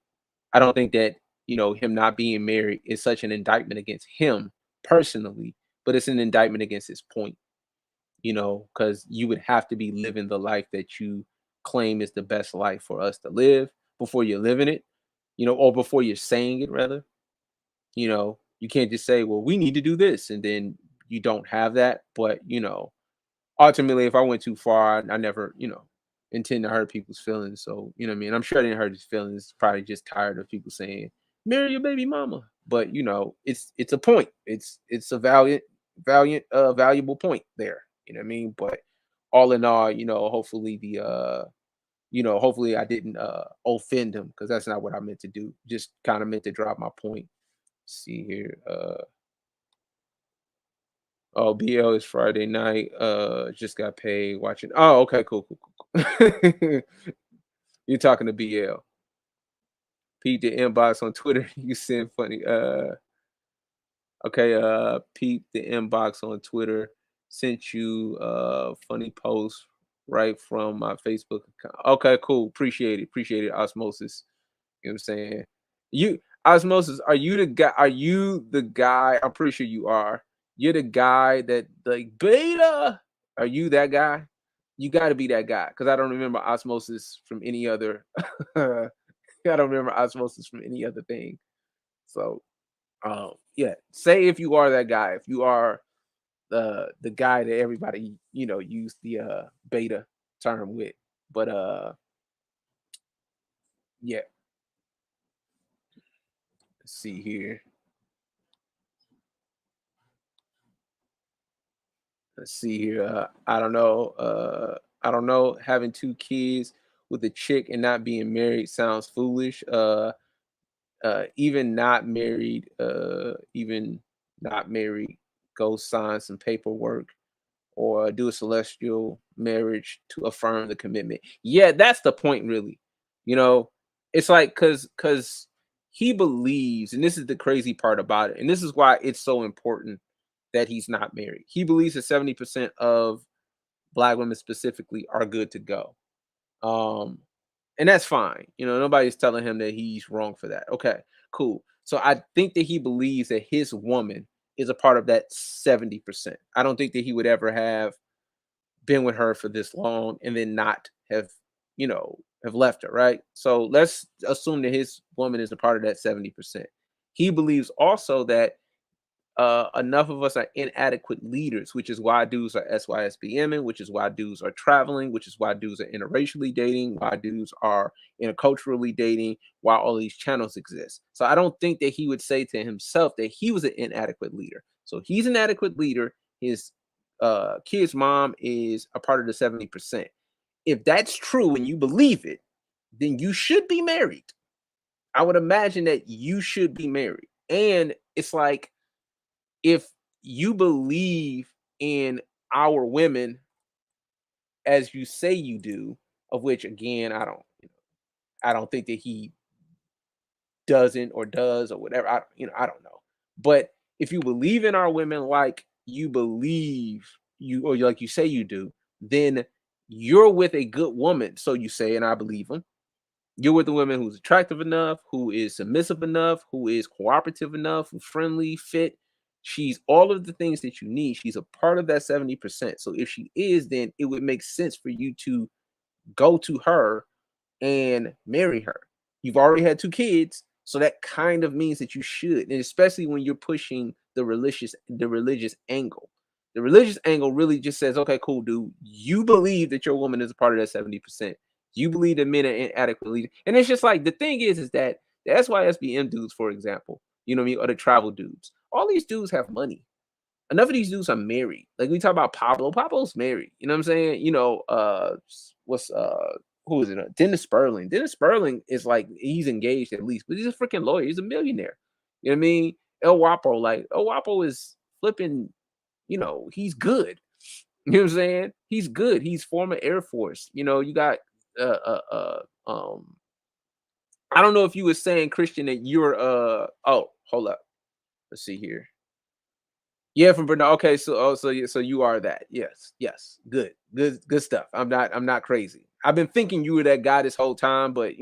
I don't think that, him not being married is such an indictment against him personally, but it's an indictment against his point, because you would have to be living the life that you claim is the best life for us to live before you're living it, or before you're saying it, rather. You can't just say, well, we need to do this, and then you don't have that. But, ultimately, if I went too far, I never, intend to hurt people's feelings. So, you know what I mean? I'm sure I didn't hurt his feelings. Probably just tired of people saying, marry your baby mama. But, it's a point. It's a valuable point there. You know what I mean? But all in all, hopefully I didn't offend him because that's not what I meant to do. Just kind of meant to drop my point. See here. Oh, BL is Friday night. Just got paid watching. Oh, okay, cool, cool, cool, cool. You're talking to BL. Peep the inbox on Twitter. You send funny. Okay. Peep the inbox on Twitter. Sent you funny post right from my Facebook account. Okay, cool. Appreciate it. Appreciate it. Osmosis. You know what I'm saying? You Osmosis, are you the guy? I'm pretty sure you are. You're the guy that like beta. Are you that guy? You gotta be that guy. Cause I don't remember Osmosis from any other I don't remember Osmosis from any other thing. So yeah. Say if you are that guy, if you are the guy that everybody, use the beta term with. But yeah, let's see here. Let's see here. I don't know. I don't know. Having two kids with a chick and not being married sounds foolish. Even not married, go sign some paperwork or do a celestial marriage to affirm the commitment. Yeah, that's the point, really. You know, it's like because he believes, and this is the crazy part about it, and this is why it's so important that he's not married. He believes that 70% of black women specifically are good to go. Um, and that's fine. Nobody's telling him that he's wrong for that. Okay, cool. So I think that he believes that his woman is a part of that 70%. I don't think that he would ever have been with her for this long and then not have left her, right? So let's assume that his woman is a part of that 70%. He believes also that enough of us are inadequate leaders, which is why dudes are SYSBMing, which is why dudes are traveling, which is why dudes are interracially dating, why dudes are interculturally dating, why all these channels exist. So I don't think that he would say to himself that he was an inadequate leader. So he's an adequate leader. His kid's mom is a part of the 70%. If that's true and you believe it, then you should be married. I would imagine that you should be married. And it's like, if you believe in our women as you say you do, of which again, I don't, I don't think that he doesn't or does or whatever. I don't know. But if you believe in our women like you believe you or like you say you do, then you're with a good woman. So you say, and I believe them. You're with a woman who's attractive enough, who is submissive enough, who is cooperative enough, who's friendly, fit. She's all of the things that you need. She's a part of that 70%. So if she is, then it would make sense for you to go to her and marry her. You've already had 2 kids, so that kind of means that you should, and especially when you're pushing the religious angle. The religious angle really just says, "Okay, cool, dude. You believe that your woman is a part of that 70%. You believe that men are inadequately." And it's just like the thing is that the SYSBM dudes, for example, you know what I mean, or the travel dudes. All these dudes have money. Enough of these dudes are married. Like we talk about Pablo. Pablo's married. You know what I'm saying? What's who is it? Dennis Sperling. Dennis Sperling is like he's engaged at least, but he's a freaking lawyer. He's a millionaire. You know what I mean? El Wapo is flipping, he's good. You know what I'm saying? He's good. He's former Air Force. You got uh uh uh um I don't know if you were saying Christian that you're oh, hold up. Let's see here. Yeah, from Bernard. Okay, so you are that. Yes, yes. Good stuff. I'm not crazy. I've been thinking you were that guy this whole time, but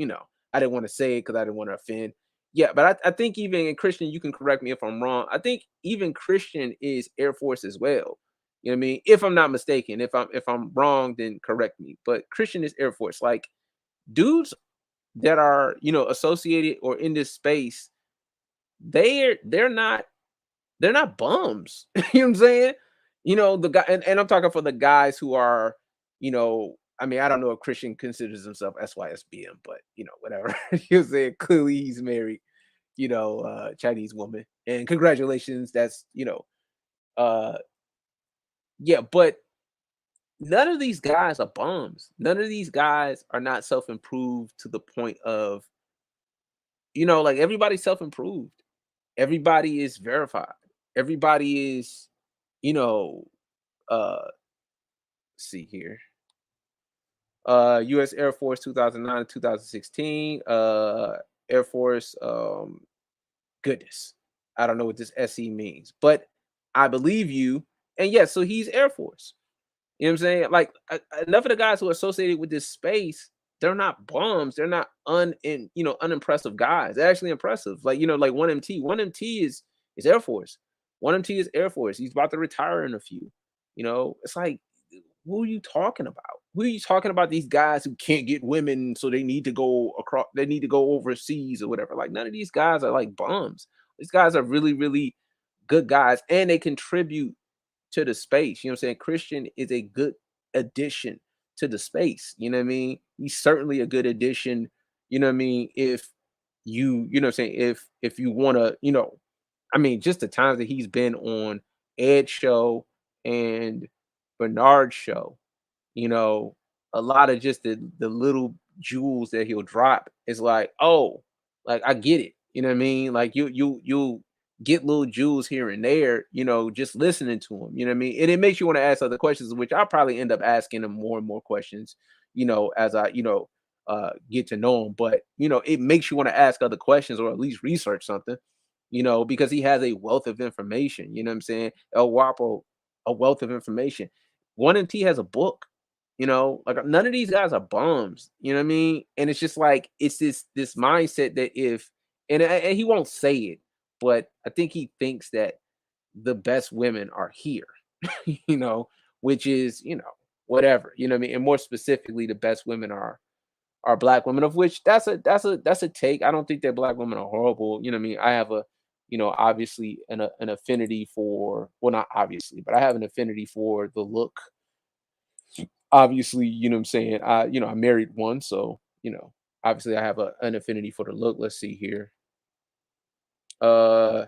I didn't want to say it because I didn't want to offend. Yeah, but I think even in Christian, you can correct me if I'm wrong. I think even Christian is Air Force as well. You know what I mean? If I'm not mistaken, if I'm wrong, then correct me. But Christian is Air Force. Like dudes that are associated or in this space, they're not bums. You know what I'm saying? The guy, and I'm talking for the guys who are, I mean, I don't know if Christian considers himself SYSBM, but whatever. You know what I'm saying? Clearly he's married, Chinese woman. And congratulations. That's, uh yeah, but none of these guys are bums. None of these guys are not self-improved to the point of, like everybody's self-improved. Everybody is verified. Everybody is, you know, uh see here. US Air Force 2009 to 2016. Air Force goodness. I don't know what this SE means, but I believe you. And yes, so he's Air Force. You know what I'm saying? Like enough of the guys who are associated with this space, they're not bums. They're not unimpressive guys. They're actually impressive. Like like 1MT. 1MT is Air Force. 1MT is Air Force. He's about to retire in a few. It's like who are you talking about? Who are you talking about? These guys who can't get women, so they need to go across. They need to go overseas or whatever. Like none of these guys are like bums. These guys are really, really good guys, and they contribute to the space. You know what I'm saying? Christian is a good addition to the space. You know what I mean? He's certainly a good addition. You know what I mean? If you know what I'm saying, if you want to, I mean, just the times that he's been on Ed's show and Bernard's show, you know, a lot of just the little jewels that he'll drop is like, oh, like I get it. You know what I mean? Like you get little jewels here and there, just listening to him. You know what I mean? And it makes you want to ask other questions, which I'll probably end up asking him more and more questions, as I, get to know him. But it makes you want to ask other questions or at least research something, because he has a wealth of information. You know what I'm saying? El Wapo, a wealth of information. 1MT has a book. Like none of these guys are bums. You know what I mean? And it's just like it's this mindset that if and he won't say it, but I think he thinks that the best women are here. you know, which is whatever. You know what I mean? And more specifically, the best women are black women, of which that's a take. I don't think that black women are horrible. You know what I mean? I have a obviously an affinity for, well, not obviously, but I have an affinity for the look. Obviously, you know what I'm saying? I married one, so, obviously I have an affinity for the look. Let's see here. Uh,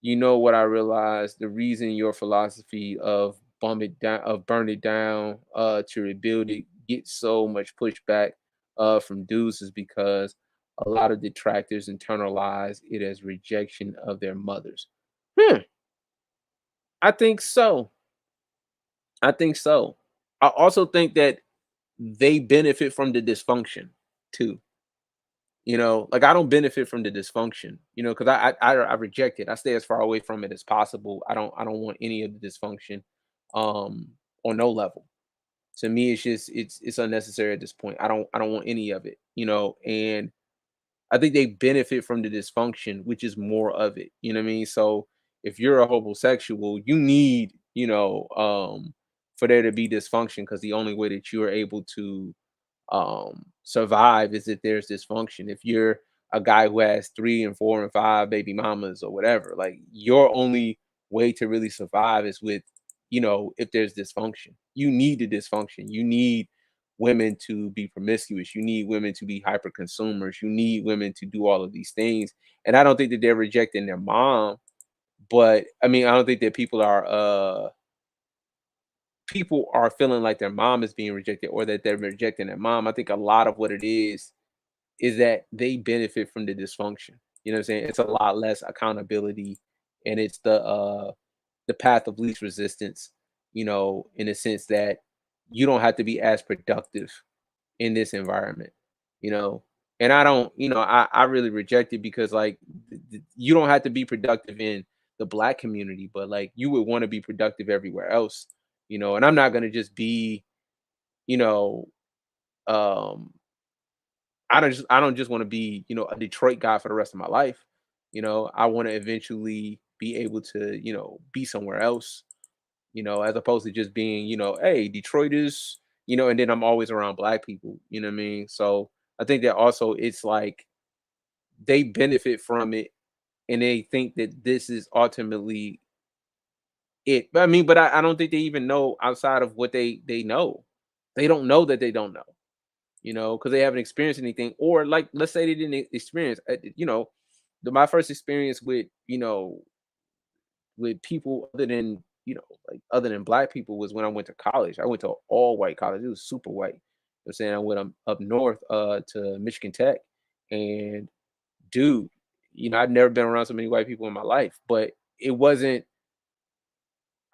what I realized, the reason your philosophy of burn it down, to rebuild it gets so much pushback from dudes is because a lot of detractors internalize it as rejection of their mothers. Hmm, I think so. I think so. I also think that they benefit from the dysfunction too. Like I don't benefit from the dysfunction, because I reject it. I stay as far away from it as possible. I don't want any of the dysfunction, um, on no level. To me, it's just it's unnecessary at this point. I don't want any of it, and I think they benefit from the dysfunction, which is more of it. You know what I mean? So if you're a homosexual, you need, for there to be dysfunction, because the only way that you are able to survive is if there's dysfunction. If you're a guy who has 3 and 4 and 5 baby mamas or whatever, like your only way to really survive is with, if there's dysfunction. You need the dysfunction. You need women to be promiscuous. You need women to be hyper consumers. You need women to do all of these things. And I don't think that they're rejecting their mom, but I mean, I don't think that people are feeling like their mom is being rejected or that they're rejecting their mom. I think a lot of what it is that they benefit from the dysfunction. You know what I'm saying? It's a lot less accountability, and it's the path of least resistance, in the sense that you don't have to be as productive in this environment, you know. And I don't, I really reject it because like you don't have to be productive in the black community, but like you would want to be productive everywhere else, and I'm not gonna just be, you know, um I don't just want to be, a Detroit guy for the rest of my life. I want to eventually be able to, be somewhere else, as opposed to just being, hey, Detroit is, and then I'm always around black people, you know what I mean? So I think that also it's like they benefit from it and they think that this is ultimately it. But I mean, but I don't think they even know outside of what they know. They don't know that they don't know, because they haven't experienced anything. Or like, let's say they didn't experience, my first experience with, with people other than, like other than black people was when I went to college. I went to all white college. It was super white. I'm saying I went up north to Michigan Tech, and dude, I'd never been around so many white people in my life, but it wasn't.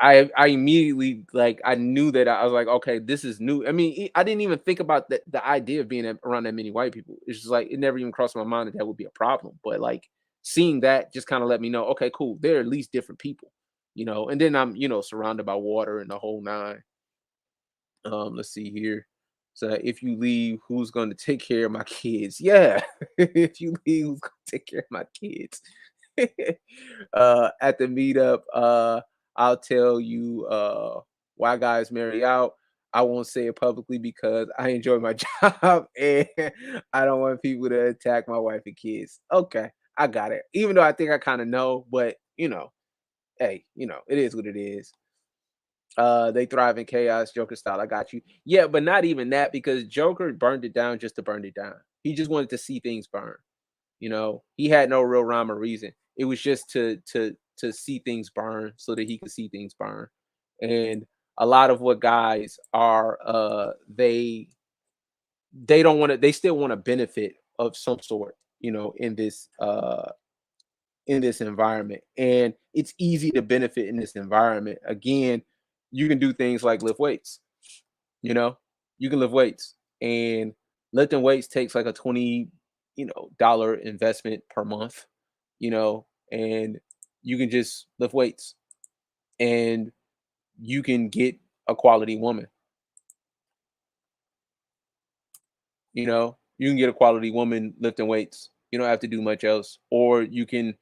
I immediately like I knew that I was like, okay, this is new. I mean, I didn't even think about the idea of being around that many white people. It's just like it never even crossed my mind that that would be a problem. But like seeing that just kind of let me know, okay, cool. They're at least different people, And then I'm, surrounded by water and the whole nine. Let's see here. So if you leave, who's going to take care of my kids? Yeah, if you leave, who's going to take care of my kids? At the meetup, I'll tell you why guys marry out. I won't say it publicly because I enjoy my job and I don't want people to attack my wife and kids. Okay, I got it. Even though I think I kind of know, but hey, it is what it is. They thrive in chaos, Joker style. I got you. Yeah, but not even that because Joker burned it down just to burn it down. He just wanted to see things burn. He had no real rhyme or reason. It was just to see things burn so that he could see things burn. And a lot of what guys are, they don't want to. They still want to benefit of some sort, in this environment. And it's easy to benefit in this environment. Again, you can do things like lift weights. You know, you can lift weights, and lifting weights takes like a $20 investment per month, and you can just lift weights and you can get a quality woman, you can get a quality woman lifting weights. You don't have to do much else. Or you can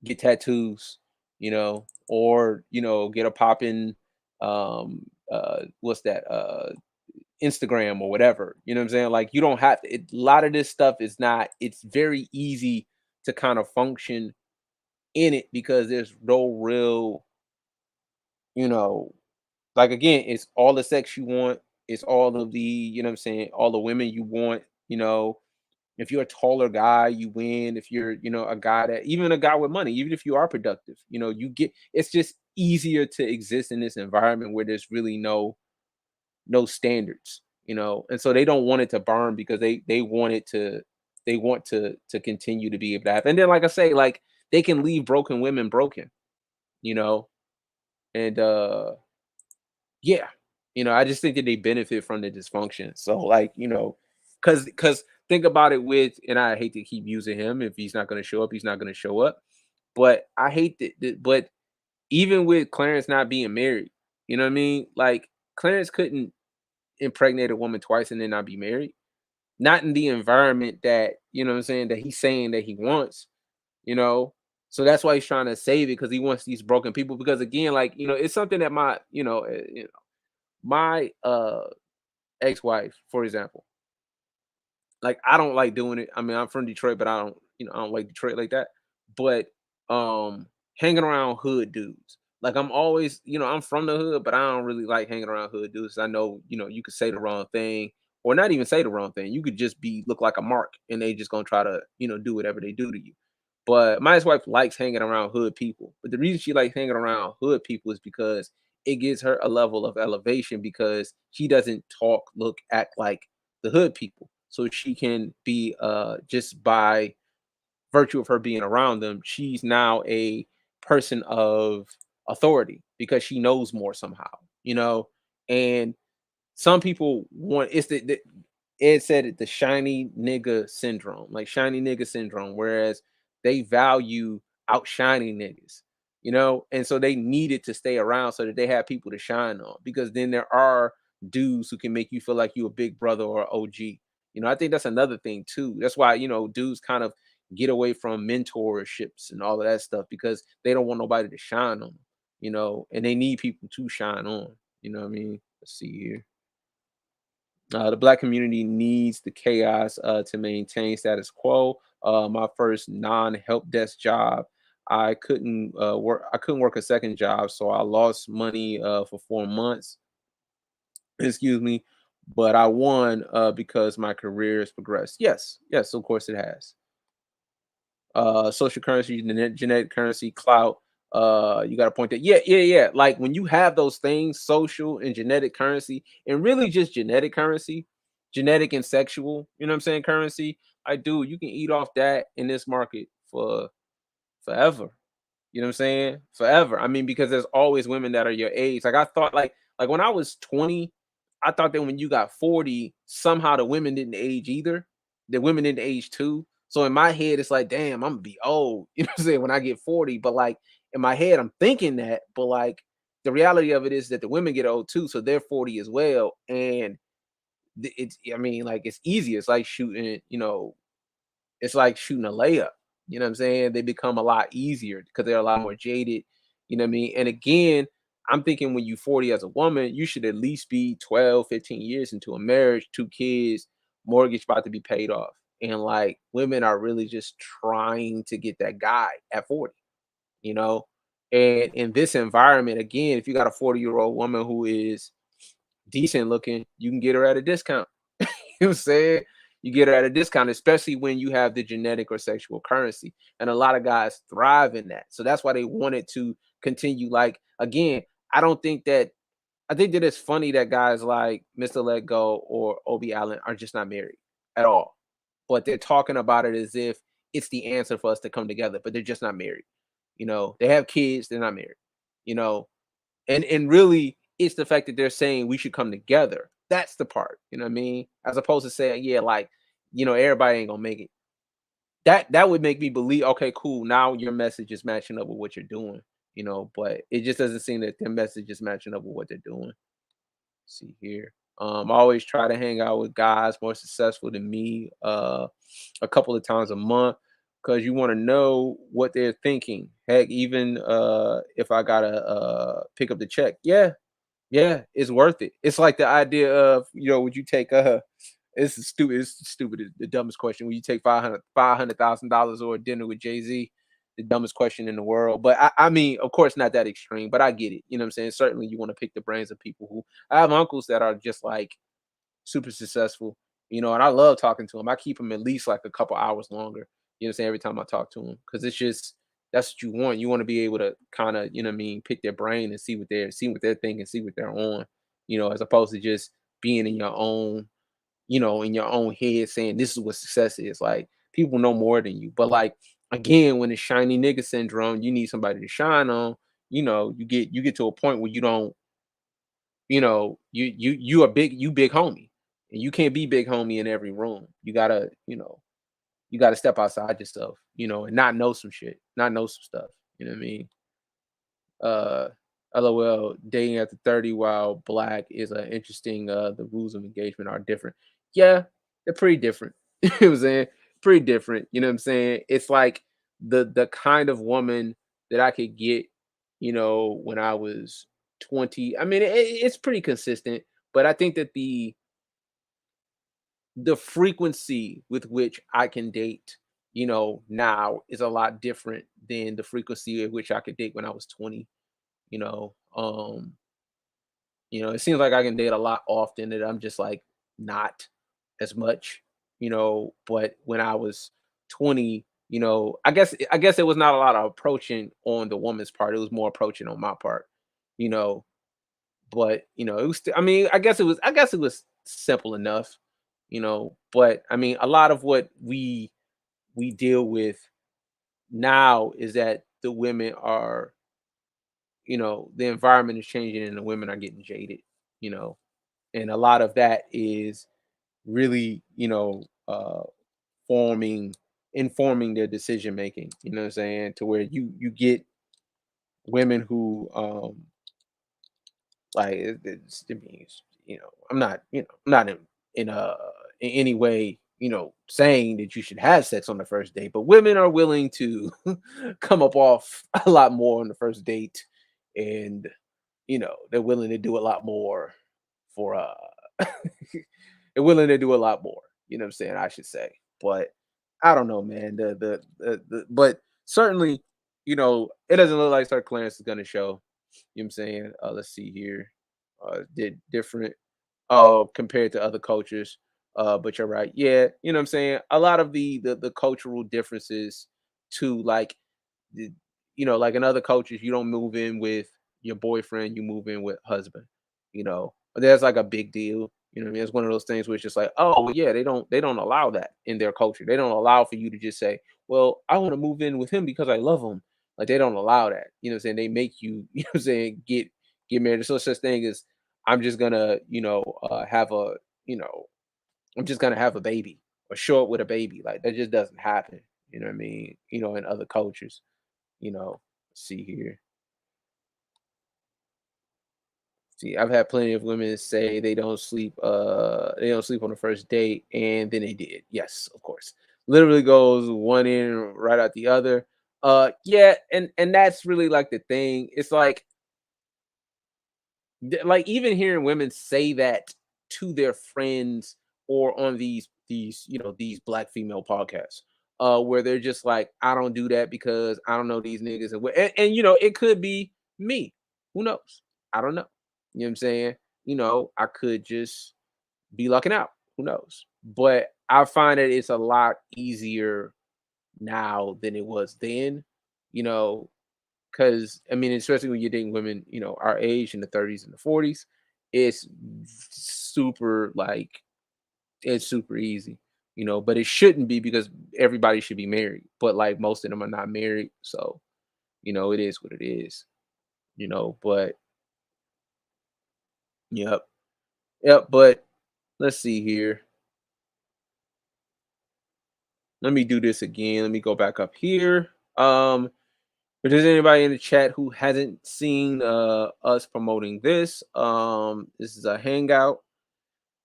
get tattoos, or, get a popping what's that? Instagram or whatever. You know what I'm saying? Like you don't have to, a lot of this stuff is not, it's very easy to kind of function in it because there's no real, you know, like again, it's all the sex you want, it's all of the, what I'm saying, all the women you want, if you're a taller guy, you win. If you're, a guy that even a guy with money, even if you are productive, you get it's just easier to exist in this environment where there's really no standards, and so they don't want it to burn because they want to continue to be able to have. And then like I say, like they can leave broken women broken, you know, and yeah, I just think that they benefit from the dysfunction. So like, Cause think about it with, and I hate to keep using him. If he's not gonna show up, he's not gonna show up. But I hate that, but even with Clarence not being married, you know what I mean? Like Clarence couldn't impregnate a woman twice and then not be married. Not in the environment that, you know what I'm saying, that he's saying that he wants, you know. So that's why he's trying to save it, because he wants these broken people. Because again, like, it's something that my ex-wife, for example, like, I don't like doing it. I mean, I'm from Detroit, but I don't like Detroit like that. But hanging around hood dudes. Like, I'm always, I'm from the hood, but I don't really like hanging around hood dudes. I know, you could say the wrong thing, or not even say the wrong thing. You could just look like a mark, and they just gonna try to, do whatever they do to you. But my ex-wife likes hanging around hood people. But the reason she likes hanging around hood people is because it gives her a level of elevation, because she doesn't talk, look, act like the hood people. So she can be, just by virtue of her being around them, she's now a person of authority because she knows more somehow, you know? And some people want, it's the Ed said it, the shiny nigga syndrome, like shiny nigga syndrome, whereas they value outshining niggas, and so they needed to stay around so that they have people to shine on, because then there are dudes who can make you feel like you a big brother or OG. I think that's another thing too. That's why, dudes kind of get away from mentorships and all of that stuff, because they don't want nobody to shine on them, and they need people to shine on. You know what I mean? Let's see here. The black community needs the chaos to maintain status quo. My first non-help desk job, I couldn't work. I couldn't work a second job, so I lost money for 4 months. Excuse me, but I won because my career has progressed. Yes, yes, of course it has. Social currency, genetic currency, clout. You got to point that. Yeah, yeah, yeah. Like when you have those things, social and genetic currency, and really just genetic currency, genetic and sexual, you know what I'm saying? Currency. I do. You can eat off that in this market for forever. You know what I'm saying? Forever. I mean, because there's always women that are your age. Like I thought, like when I was 20, I thought that when you got 40, somehow the women didn't age either. The women didn't age too. So in my head, it's like, damn, I'm gonna be old. You know what I'm saying? When I get 40. But like in my head, I'm thinking that, but like the reality of it is that the women get old too, so they're 40 as well. And it's, I mean, like it's easy. It's like shooting, it's like shooting a layup. You know what I'm saying? They become a lot easier because they're a lot more jaded. You know what I mean? And again, I'm thinking when you 40 as a woman, you should at least be 12, 15 years into a marriage, 2 kids, mortgage about to be paid off. And like women are really just trying to get that guy at 40, you know? And in this environment, again, if you got a 40-year-old woman who is decent looking, you can get her at a discount. You know what I'm saying? You get her at a discount, especially when you have the genetic or sexual currency. And a lot of guys thrive in that. So that's why they wanted to continue. Like, again, I don't think that, I think that it's funny that guys like Mr. Let Go or Obi Allen are just not married at all. But they're talking about it as if it's the answer for us to come together, but they're just not married. They have kids, they're not married, you know, and really, it's the fact that they're saying we should come together. That's the part, you know what I mean? As opposed to saying, yeah, like, everybody ain't gonna make it. That would make me believe, okay, cool. Now your message is matching up with what you're doing, but it just doesn't seem that their message is matching up with what they're doing. See here. I always try to hang out with guys more successful than me, a couple of times a month, because you want to know what they're thinking. Heck, even if I gotta pick up the check, yeah, yeah, it's worth it. It's like the idea of, would you take it's stupid, the dumbest question. Would you take $500,000 or a dinner with Jay-Z? The dumbest question in the world. But I mean, of course, not that extreme, but I get it. You know what I'm saying? Certainly you want to pick the brains of people who, I have uncles that are just like super successful, and I love talking to them. I keep them at least like a couple hours longer, you know what I'm saying, every time I talk to them. Because it's just, that's what you want. You want to be able to kind of, you know what I mean, pick their brain and see what they're thinking, see what they're on, as opposed to just being in your own head saying this is what success is. Like people know more than you. But like again, when it's shiny nigga syndrome, you need somebody to shine on. You get to a point where you don't, you are big homie. And you can't be big homie in every room. You gotta, you gotta step outside yourself, and not know some shit, not know some stuff. You know what I mean? Uh, LOL, dating after 30 while black is interesting. The rules of engagement are different. Yeah, they're pretty different. You know what I'm saying? Pretty different. You know what I'm saying? It's like the kind of woman that I could get, when I was 20. I mean, it's pretty consistent, but I think that the frequency with which I can date, now is a lot different than the frequency at which I could date when I was 20. You know, um, it seems like I can date a lot often that I'm just like not as much, but when I was 20, I guess it was not a lot of approaching on the woman's part. It was more approaching on my part, you know, but it was I mean, I guess it was simple enough, but I mean, a lot of what we deal with now is that the women are, the environment is changing and the women are getting jaded, you know, and a lot of that is really, forming informing their decision making, you know what I'm saying, to where you get women who like it means, I'm not, I'm not in any way, saying that you should have sex on the first date, but women are willing to come up off a lot more on the first date, and they're willing to do a lot more for they're willing to do a lot more, you know what I'm saying, I should say. But I don't know, man. But certainly, it doesn't look like Sir Clarence is gonna show. You know what I'm saying? Let's see here. Did different compared to other cultures. But you're right. Yeah, you know what I'm saying? A lot of the cultural differences to like the like in other cultures, you don't move in with your boyfriend, you move in with husband. There's like a big deal. You know what I mean? It's one of those things where it's just like, oh well, yeah, they don't allow that in their culture. They don't allow for you to just say, well, I want to move in with him because I love him. Like they don't allow that. You know what I'm saying? They make you, you know what I'm saying, get married. There's no such thing as I'm just gonna, have a, you know, I'm just gonna have a baby or show up with a baby. Like that just doesn't happen. You know what I mean? In other cultures. Let's see here. See, I've had plenty of women say they don't sleep on the first date, and then they did. Yes, of course. Literally goes one in right out the other. Yeah, and that's really like the thing. It's like even hearing women say that to their friends or on these these black female podcasts, where they're just like, I don't do that because I don't know these niggas, and it could be me. Who knows? I don't know. You know what I'm saying? I could just be lucking out. Who knows? But I find that it's a lot easier now than it was then. You know, because I mean, especially when you're dating women, our age in the 30s and the 40s, it's super like it's super easy, but it shouldn't be because everybody should be married. But like most of them are not married, so it is what it is, but yep, yep. But let's see here. Let me do this again. Let me go back up here. If there's anybody in the chat who hasn't seen us promoting this is a hangout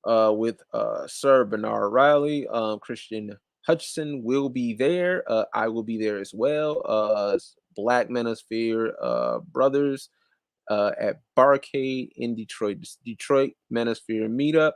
with Sir Bernard Riley. Christian Hutchison will be there. I will be there as well. Black Manosphere Brothers at Barcade in Detroit. Detroit Manosphere Meetup.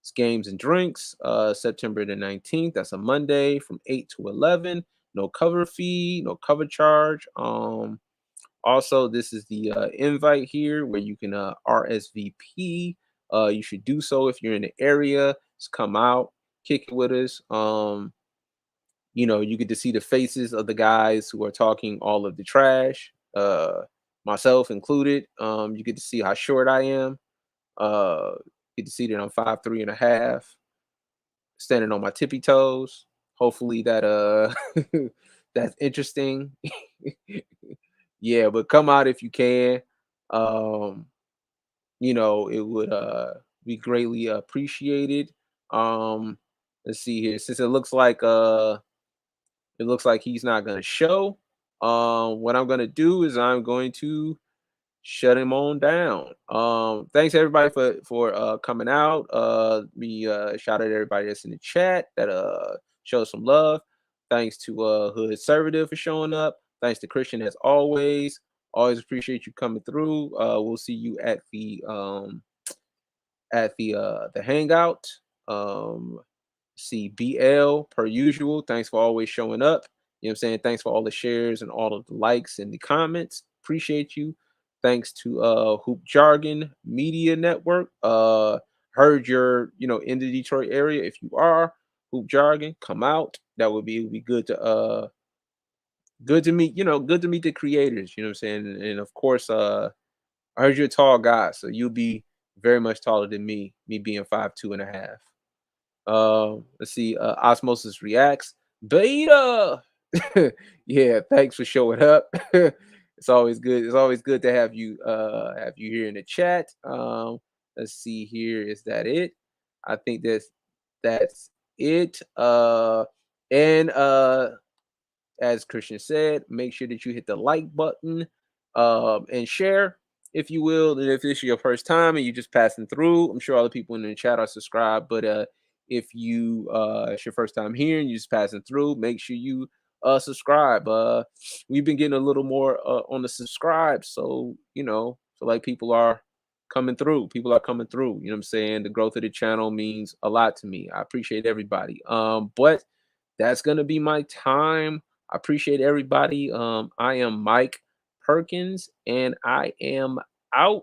It's games and drinks. September the 19th. That's a Monday from 8 to 11. No cover fee, no cover charge. Also, this is the invite here where you can RSVP. You should do so if you're in the area. Just come out, kick it with us. You get to see the faces of the guys who are talking all of the trash, myself included. You get to see how short I am. Get to see that I'm 5'3" and a half, standing on my tippy toes. Hopefully that that's interesting. Yeah, but come out if you can. It would Be greatly appreciated. Um, let's see here. Since it looks like he's not gonna show. What I'm gonna do is I'm going to shut him on down. Thanks everybody for coming out. We shout out everybody that's in the chat that showed some love. Thanks to Hood Conservative for showing up. Thanks to Christian as always. Always appreciate you coming through. We'll see you at the hangout. Um, see BL per usual. Thanks for always showing up. You know what I'm saying? Thanks for all the shares and all of the likes and the comments. Appreciate you. Thanks to Hoop Jargon Media Network. Heard you're, in the Detroit area. If you are Hoop Jargon, come out. That would be good to meet, good to meet the creators, you know what I'm saying? And of course, I heard you're a tall guy, so you'll be very much taller than me being 5'2.5". Let's see. Osmosis reacts. Beta. Yeah, thanks for showing up. It's always good. It's always good to have you here in the chat. Let's see here. Is that it? I think that's it. And as Christian said, make sure that you hit the like button and share if you will. And if this is your first time and you're just passing through, I'm sure all the people in the chat are subscribed. But if it's your first time here and you're just passing through, make sure you subscribe. We've been getting a little more on the subscribe, so so like people are coming through. People are coming through. You know what I'm saying? The growth of the channel means a lot to me. I appreciate everybody. But that's gonna be my time. I appreciate everybody. I am Mike Perkins, and I am out.